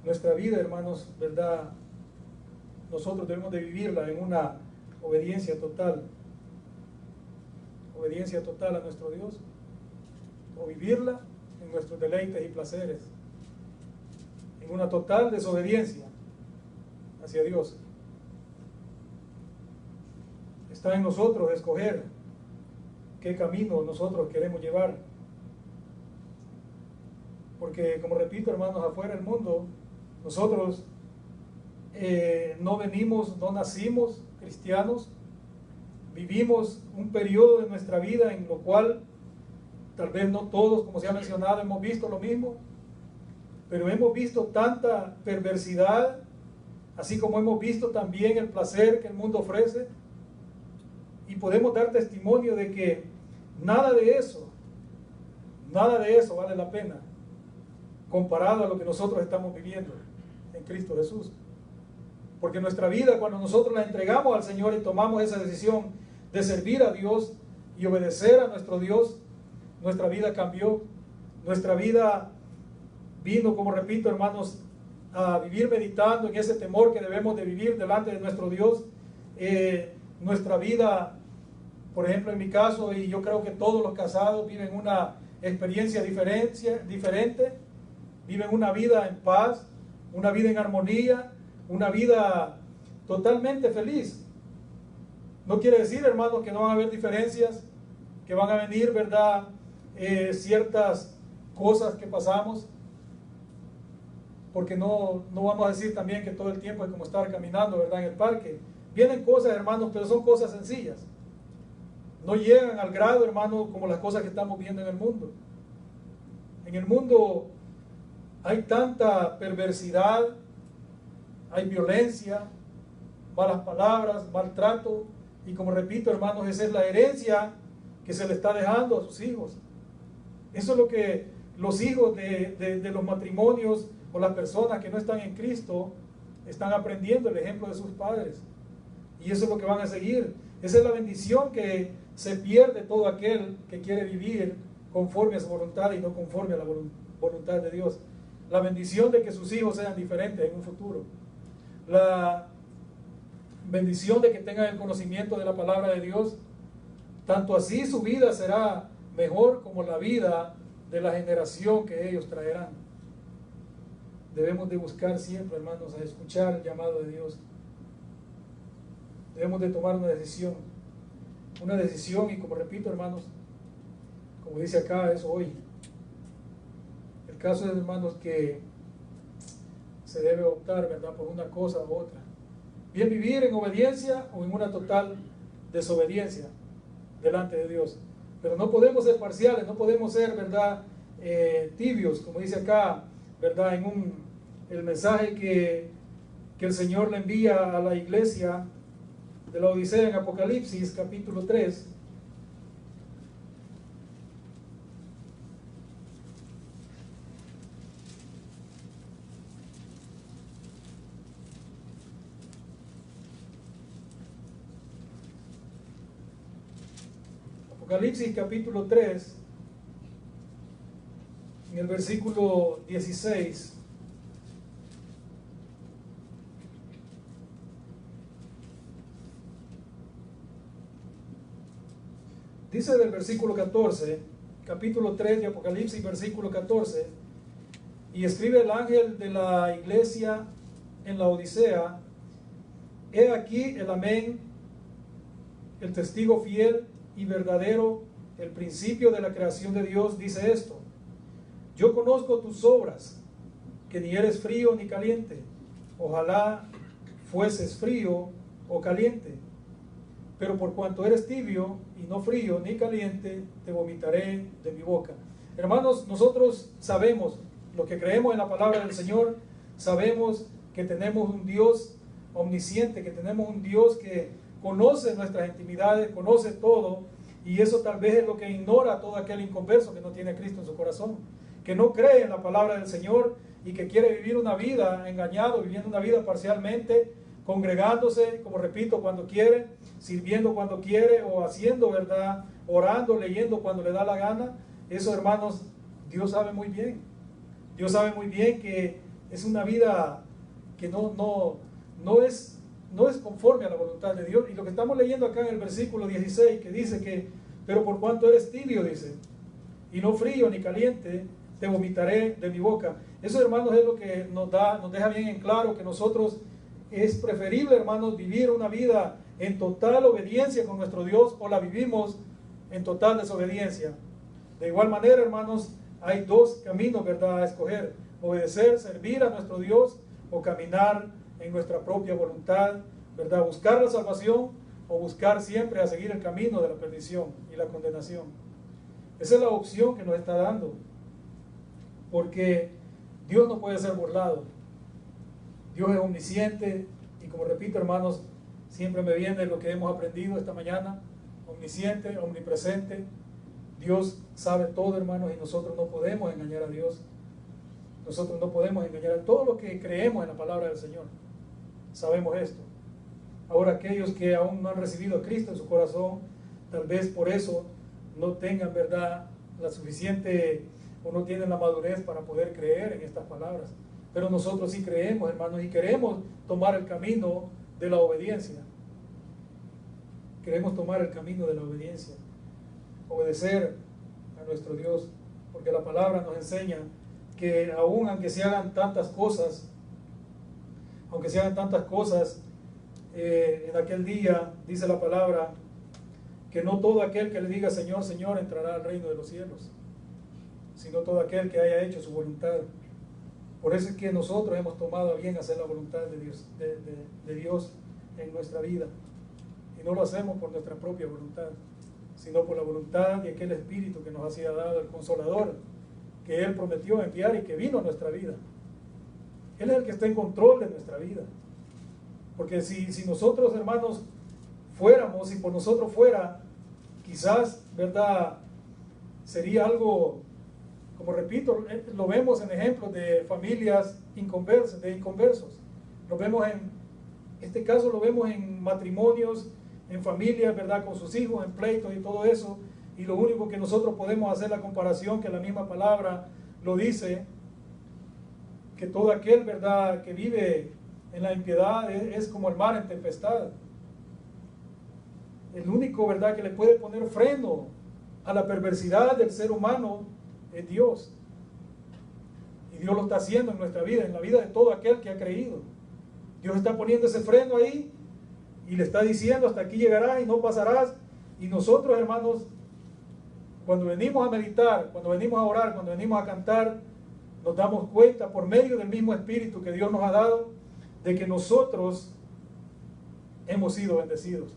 Speaker 1: Nuestra vida, hermanos, ¿verdad?, nosotros debemos de vivirla en una obediencia total obediencia total a nuestro Dios, o vivirla en nuestros deleites y placeres, en una total desobediencia hacia Dios. Está en nosotros escoger qué camino nosotros queremos llevar. Porque, como repito, hermanos, afuera del mundo, nosotros no nacimos cristianos, vivimos un periodo de nuestra vida en lo cual tal vez no todos, como se ha mencionado, hemos visto lo mismo, pero hemos visto tanta perversidad, así como hemos visto también el placer que el mundo ofrece, y podemos dar testimonio de que nada de eso vale la pena comparado a lo que nosotros estamos viviendo en Cristo Jesús. Porque nuestra vida, cuando nosotros la entregamos al Señor y tomamos esa decisión de servir a Dios y obedecer a nuestro Dios, nuestra vida cambió. Nuestra vida vino, como repito, hermanos, a vivir meditando en ese temor que debemos de vivir delante de nuestro Dios. Nuestra vida, por ejemplo, en mi caso, y yo creo que todos los casados viven una experiencia diferente, viven una vida en paz, una vida en armonía, una vida totalmente feliz. No quiere decir, hermanos, que no van a haber diferencias, que van a venir, ¿verdad?, ciertas cosas que pasamos, porque no vamos a decir también que todo el tiempo es como estar caminando, ¿verdad?, en el parque. Vienen cosas, hermanos, pero son cosas sencillas. No llegan al grado, hermanos, como las cosas que estamos viendo en el mundo. En el mundo hay tanta perversidad, hay violencia, malas palabras, maltrato, y como repito, hermanos, esa es la herencia que se le está dejando a sus hijos. Eso es lo que los hijos de los matrimonios o las personas que no están en Cristo están aprendiendo, el ejemplo de sus padres. Y eso es lo que van a seguir. Esa es la bendición que se pierde todo aquel que quiere vivir conforme a su voluntad y no conforme a la voluntad de Dios. La bendición de que sus hijos sean diferentes en un futuro. La bendición de que tengan el conocimiento de la palabra de Dios. Tanto así su vida será mejor como la vida de la generación que ellos traerán. Debemos de buscar siempre, hermanos, a escuchar el llamado de Dios. Debemos de tomar una decisión y, como repito, hermanos, como dice acá, es hoy. El caso es, hermanos, que se debe optar, ¿verdad?, por una cosa u otra. Bien vivir en obediencia o en una total desobediencia delante de Dios. Pero no podemos ser parciales, no podemos ser, ¿verdad?, tibios, como dice acá, ¿verdad?, en el mensaje que el Señor le envía a la iglesia de la Odisea en Apocalipsis capítulo 3. Apocalipsis capítulo 3, en el versículo 16. Dice del versículo 14, capítulo 3 de Apocalipsis, versículo 14, y escribe el ángel de la iglesia en la Odisea: he aquí el amén, el testigo fiel y verdadero, el principio de la creación de Dios, dice esto: yo conozco tus obras, que ni eres frío ni caliente. Ojalá fueses frío o caliente. Pero por cuanto eres tibio y no frío ni caliente, te vomitaré de mi boca. Hermanos, nosotros sabemos, los que creemos en la palabra del Señor, sabemos que tenemos un Dios omnisciente, que tenemos un Dios que conoce nuestras intimidades, conoce todo, y eso tal vez es lo que ignora a todo aquel inconverso que no tiene a Cristo en su corazón, que no cree en la palabra del Señor y que quiere vivir una vida engañado, viviendo una vida parcialmente, congregándose, como repito, cuando quiere, sirviendo cuando quiere, o haciendo, ¿verdad?, orando, leyendo cuando le da la gana. Eso, hermanos, Dios sabe muy bien. Dios sabe muy bien que es una vida que no es conforme a la voluntad de Dios. Y lo que estamos leyendo acá en el versículo 16, que dice que, pero por cuanto eres tibio, dice, y no frío ni caliente, te vomitaré de mi boca. Eso, hermanos, es lo que nos deja bien en claro que nosotros es preferible, hermanos, vivir una vida en total obediencia con nuestro Dios, o la vivimos en total desobediencia. De igual manera, hermanos, hay dos caminos, ¿verdad?, a escoger: obedecer, servir a nuestro Dios, o caminar en nuestra propia voluntad, ¿verdad?, buscar la salvación o buscar siempre a seguir el camino de la perdición y la condenación. Esa es la opción que nos está dando, porque Dios no puede ser burlado. Dios es omnisciente, y como repito, hermanos, siempre me viene lo que hemos aprendido esta mañana: omnisciente, omnipresente. Dios sabe todo, hermanos, y nosotros no podemos engañar a Dios. Nosotros no podemos engañar a todos los que creemos en la palabra del Señor. Sabemos esto. Ahora, aquellos que aún no han recibido a Cristo en su corazón, tal vez por eso no tengan, ¿verdad?, la suficiente, o no tienen la madurez para poder creer en estas palabras. Pero nosotros sí creemos, hermanos, y queremos tomar el camino de la obediencia. Queremos tomar el camino de la obediencia, obedecer a nuestro Dios, porque la palabra nos enseña que aunque se hagan tantas cosas, en aquel día, dice la palabra, que no todo aquel que le diga Señor, Señor, entrará al reino de los cielos, sino todo aquel que haya hecho su voluntad. Por eso es que nosotros hemos tomado a bien hacer la voluntad de Dios en nuestra vida, y no lo hacemos por nuestra propia voluntad, sino por la voluntad de aquel Espíritu que nos ha sido dado, el Consolador, que Él prometió enviar y que vino a nuestra vida. Él es el que está en control de nuestra vida. Porque si nosotros, hermanos, fuéramos, si por nosotros fuera, quizás, ¿verdad?, sería algo, como repito, lo vemos en ejemplos de familias inconversos. Lo vemos en este caso, lo vemos en matrimonios, en familias, ¿verdad?, con sus hijos, en pleitos y todo eso. Y lo único que nosotros podemos hacer la comparación, que la misma palabra lo dice, que todo aquel, ¿verdad?, que vive en la impiedad es como el mar en tempestad. El único, ¿verdad?, que le puede poner freno a la perversidad del ser humano es Dios. Y Dios lo está haciendo en nuestra vida, en la vida de todo aquel que ha creído. Dios está poniendo ese freno ahí y le está diciendo: hasta aquí llegarás y no pasarás. Y nosotros, hermanos, cuando venimos a meditar, cuando venimos a orar, cuando venimos a cantar, nos damos cuenta, por medio del mismo Espíritu que Dios nos ha dado, de que nosotros hemos sido bendecidos.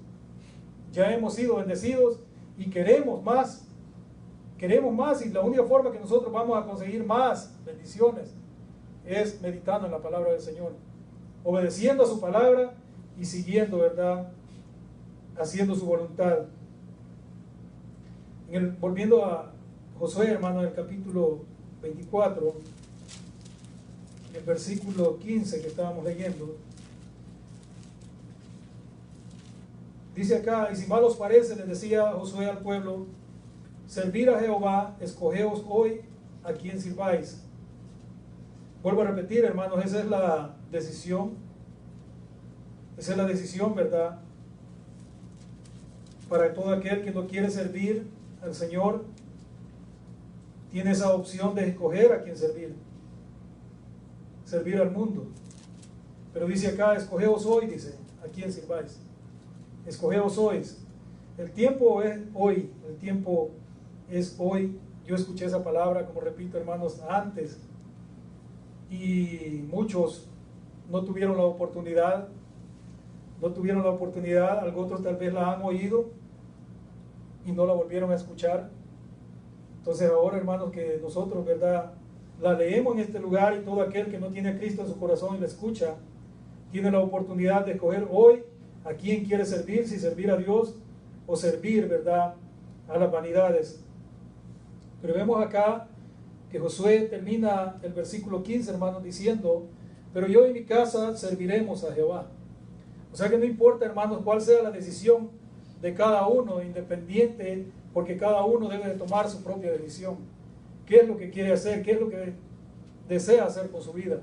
Speaker 1: Ya hemos sido bendecidos y queremos más. Queremos más, y la única forma que nosotros vamos a conseguir más bendiciones es meditando en la palabra del Señor, obedeciendo a su palabra y siguiendo, ¿verdad?, haciendo su voluntad. Volviendo a Josué, hermano, en el capítulo 24, el versículo 15 que estábamos leyendo, dice acá: y si mal os parece, les decía Josué al pueblo, servir a Jehová, escogeos hoy a quien sirváis. Vuelvo a repetir, hermanos, esa es la decisión. Esa es la decisión, ¿verdad?, para todo aquel que no quiere servir al Señor. Tiene esa opción de escoger a quien servir. Servir al mundo. Pero dice acá: escogeos hoy, dice, a quien sirváis. Escogeos hoy. El tiempo es hoy. El tiempo es hoy. Yo escuché esa palabra, como repito, hermanos, antes, y muchos no tuvieron la oportunidad. Algunos otros tal vez la han oído y no la volvieron a escuchar. Entonces ahora, hermanos, que nosotros, ¿verdad?, la leemos en este lugar, y todo aquel que no tiene a Cristo en su corazón y la escucha, tiene la oportunidad de escoger hoy a quién quiere servir, si servir a Dios o servir, ¿verdad?, a las vanidades. Pero vemos acá que Josué termina el versículo 15, hermanos, diciendo: pero yo y mi casa serviremos a Jehová. O sea que no importa, hermanos, cuál sea la decisión de cada uno, independiente, porque cada uno debe de tomar su propia decisión. ¿Qué es lo que quiere hacer? ¿Qué es lo que desea hacer con su vida?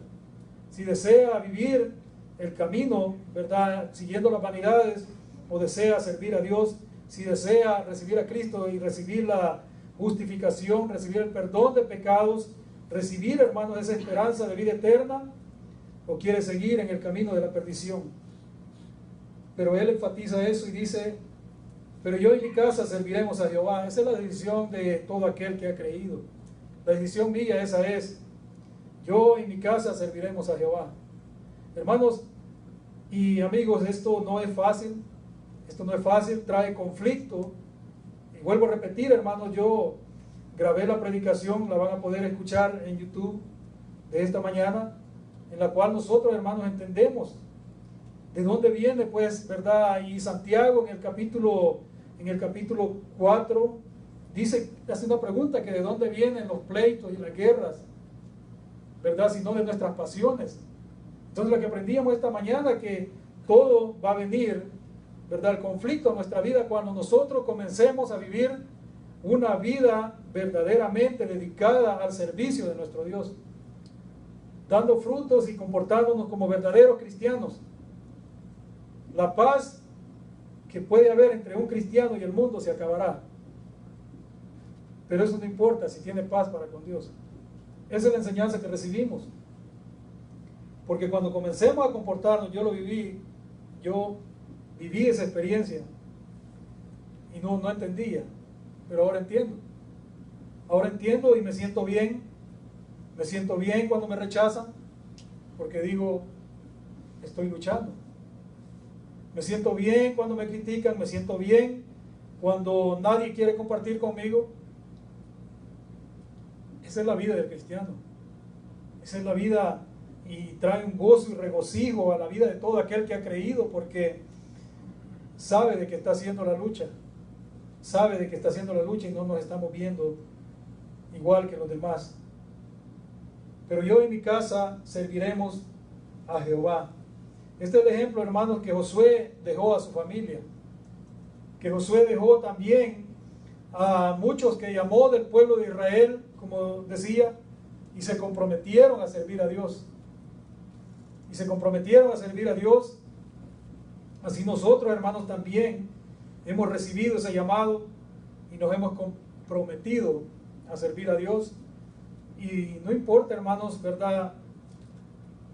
Speaker 1: Si desea vivir el camino, ¿verdad?, siguiendo las vanidades, o desea servir a Dios, si desea recibir a Cristo y recibir la justificación, recibir el perdón de pecados, recibir, hermanos, esa esperanza de vida eterna, o quiere seguir en el camino de la perdición. Pero él enfatiza eso y dice: pero yo y mi casa serviremos a Jehová. Esa es la decisión de todo aquel que ha creído. La decisión mía esa es: yo y mi casa serviremos a Jehová. Hermanos y amigos, esto no es fácil. Esto no es fácil, trae conflicto. Y vuelvo a repetir, hermanos, yo grabé la predicación, la van a poder escuchar en YouTube de esta mañana, en la cual nosotros, hermanos, entendemos de dónde viene, pues, ¿verdad? Y Santiago en el capítulo 4 dice, hace una pregunta, que de dónde vienen los pleitos y las guerras, ¿verdad? Sino de nuestras pasiones. Entonces, lo que aprendíamos esta mañana, que todo va a venir, ¿verdad? El conflicto en nuestra vida cuando nosotros comencemos a vivir una vida verdaderamente dedicada al servicio de nuestro Dios, dando frutos y comportándonos como verdaderos cristianos. La paz que puede haber entre un cristiano y el mundo se acabará, pero eso no importa si tiene paz para con Dios. Esa es la enseñanza que recibimos, porque cuando comencemos a comportarnos, yo viví esa experiencia y no entendía, pero ahora entiendo y me siento bien cuando me rechazan, porque digo, estoy luchando. Me siento bien cuando me critican, me siento bien cuando nadie quiere compartir conmigo. Esa es la vida del cristiano. Esa es la vida, y trae un gozo y regocijo a la vida de todo aquel que ha creído, porque sabe de que está haciendo la lucha. Sabe de que está haciendo la lucha y no nos estamos viendo igual que los demás. Pero yo y mi casa serviremos a Jehová. Este es el ejemplo, hermanos, que Josué dejó a su familia, que Josué dejó también a muchos que llamó del pueblo de Israel, como decía, y se comprometieron a servir a Dios. Y se comprometieron a servir a Dios. Así nosotros, hermanos, también hemos recibido ese llamado y nos hemos comprometido a servir a Dios. Y no importa, hermanos, ¿verdad?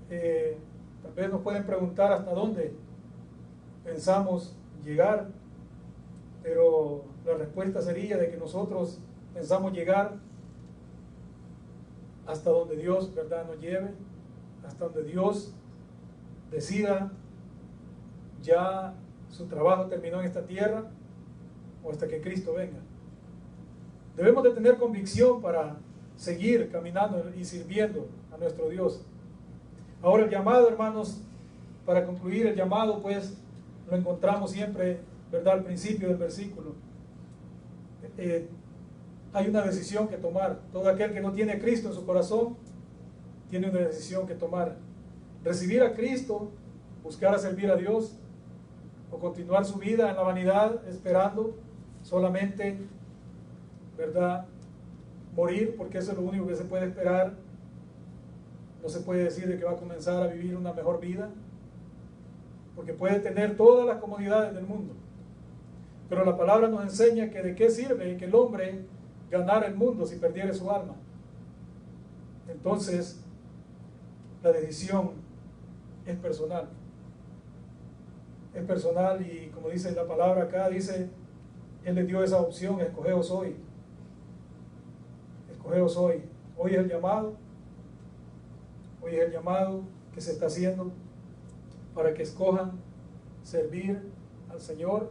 Speaker 1: Tal vez nos pueden preguntar hasta dónde pensamos llegar, pero la respuesta sería de que nosotros pensamos llegar hasta donde Dios, ¿verdad?, nos lleve, hasta donde Dios decida ya su trabajo terminó en esta tierra, o hasta que Cristo venga. Debemos de tener convicción para seguir caminando y sirviendo a nuestro Dios. Ahora el llamado, hermanos, para concluir el llamado, pues lo encontramos siempre, ¿verdad?, al principio del versículo. Hay una decisión que tomar. Todo aquel que no tiene a Cristo en su corazón tiene una decisión que tomar: recibir a Cristo, buscar a servir a Dios, o continuar su vida en la vanidad esperando solamente, ¿verdad?, morir, porque eso es lo único que se puede esperar. No se puede decir de que va a comenzar a vivir una mejor vida, porque puede tener todas las comodidades del mundo, pero la palabra nos enseña que de qué sirve que el hombre ganara el mundo si perdiere su alma. Entonces la decisión es personal. Es personal, y como dice la palabra acá, dice, Él les dio esa opción: escogeos hoy. Escogeos hoy. Hoy es el llamado. Hoy es el llamado que se está haciendo para que escojan servir al Señor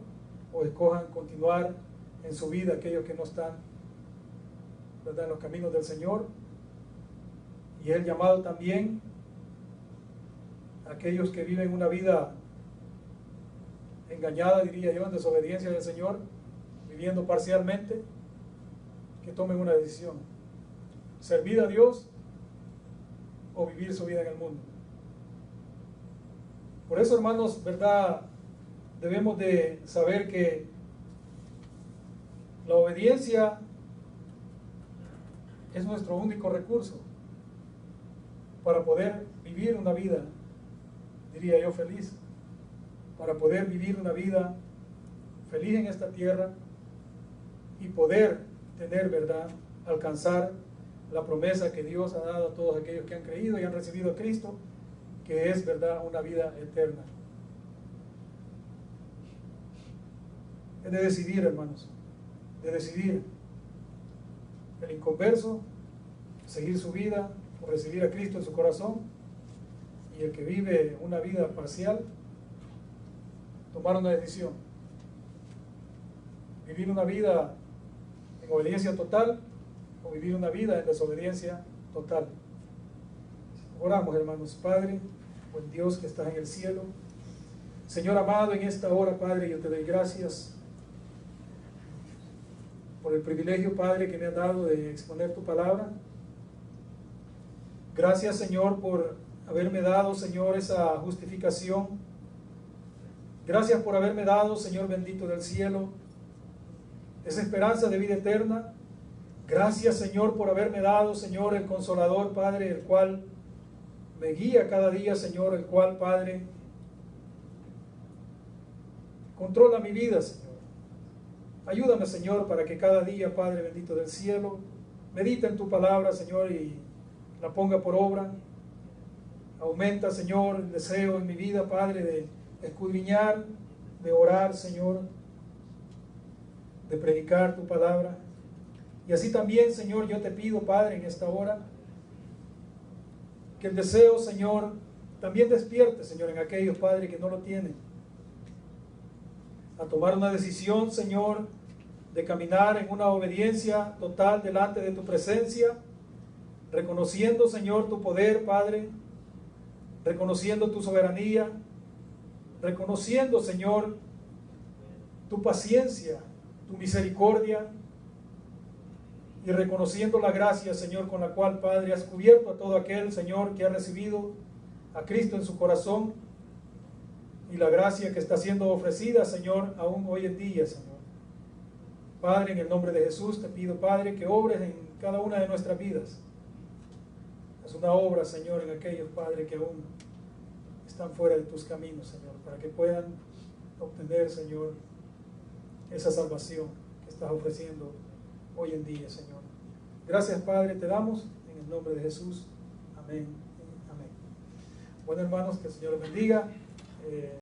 Speaker 1: o escojan continuar en su vida aquellos que no están, ¿verdad?, en los caminos del Señor. Y es el llamado también a aquellos que viven una vida engañada, diría yo, en desobediencia del Señor, viviendo parcialmente, que tomen una decisión: servir a Dios o vivir su vida en el mundo. Por eso, hermanos, ¿verdad?, debemos de saber que la obediencia es nuestro único recurso para poder vivir una vida, diría yo, feliz, para poder vivir una vida feliz en esta tierra y poder tener, ¿verdad?, alcanzar la promesa que Dios ha dado a todos aquellos que han creído y han recibido a Cristo, que es, ¿verdad?, una vida eterna. Es de decidir, hermanos, de decidir. El inconverso, seguir su vida o recibir a Cristo en su corazón, y el que vive una vida parcial, tomar una decisión. Vivir una vida en obediencia total o vivir una vida en desobediencia total. Oramos, hermanos. Padre, buen Dios que estás en el cielo, Señor amado, en esta hora, Padre, yo te doy gracias por el privilegio, Padre, que me has dado de exponer tu palabra. Gracias, Señor, por haberme dado, Señor, esa justificación. Gracias por haberme dado, Señor bendito del cielo, esa esperanza de vida eterna. Gracias, Señor, por haberme dado, Señor, el Consolador, Padre, el cual me guía cada día, Señor, el cual, Padre, controla mi vida, Señor. Ayúdame, Señor, para que cada día, Padre bendito del cielo, medite en tu palabra, Señor, y la ponga por obra. Aumenta, Señor, el deseo en mi vida, Padre, de escudriñar, de orar, Señor, de predicar tu palabra. Y así también, Señor, yo te pido, Padre, en esta hora, que el deseo, Señor, también despierte, Señor, en aquellos, Padre, que no lo tienen, a tomar una decisión, Señor, de caminar en una obediencia total delante de tu presencia, reconociendo, Señor, tu poder, Padre, reconociendo tu soberanía, reconociendo, Señor, tu paciencia, tu misericordia, y reconociendo la gracia, Señor, con la cual, Padre, has cubierto a todo aquel, Señor, que ha recibido a Cristo en su corazón, y la gracia que está siendo ofrecida, Señor, aún hoy en día, Señor. Padre, en el nombre de Jesús te pido, Padre, que obres en cada una de nuestras vidas. Haz una obra, Señor, en aquellos, Padre, que aún están fuera de tus caminos, Señor, para que puedan obtener, Señor, esa salvación que estás ofreciendo hoy en día, Señor. Gracias, Padre, te damos en el nombre de Jesús. Amén. Amén. Bueno, hermanos, que el Señor los bendiga.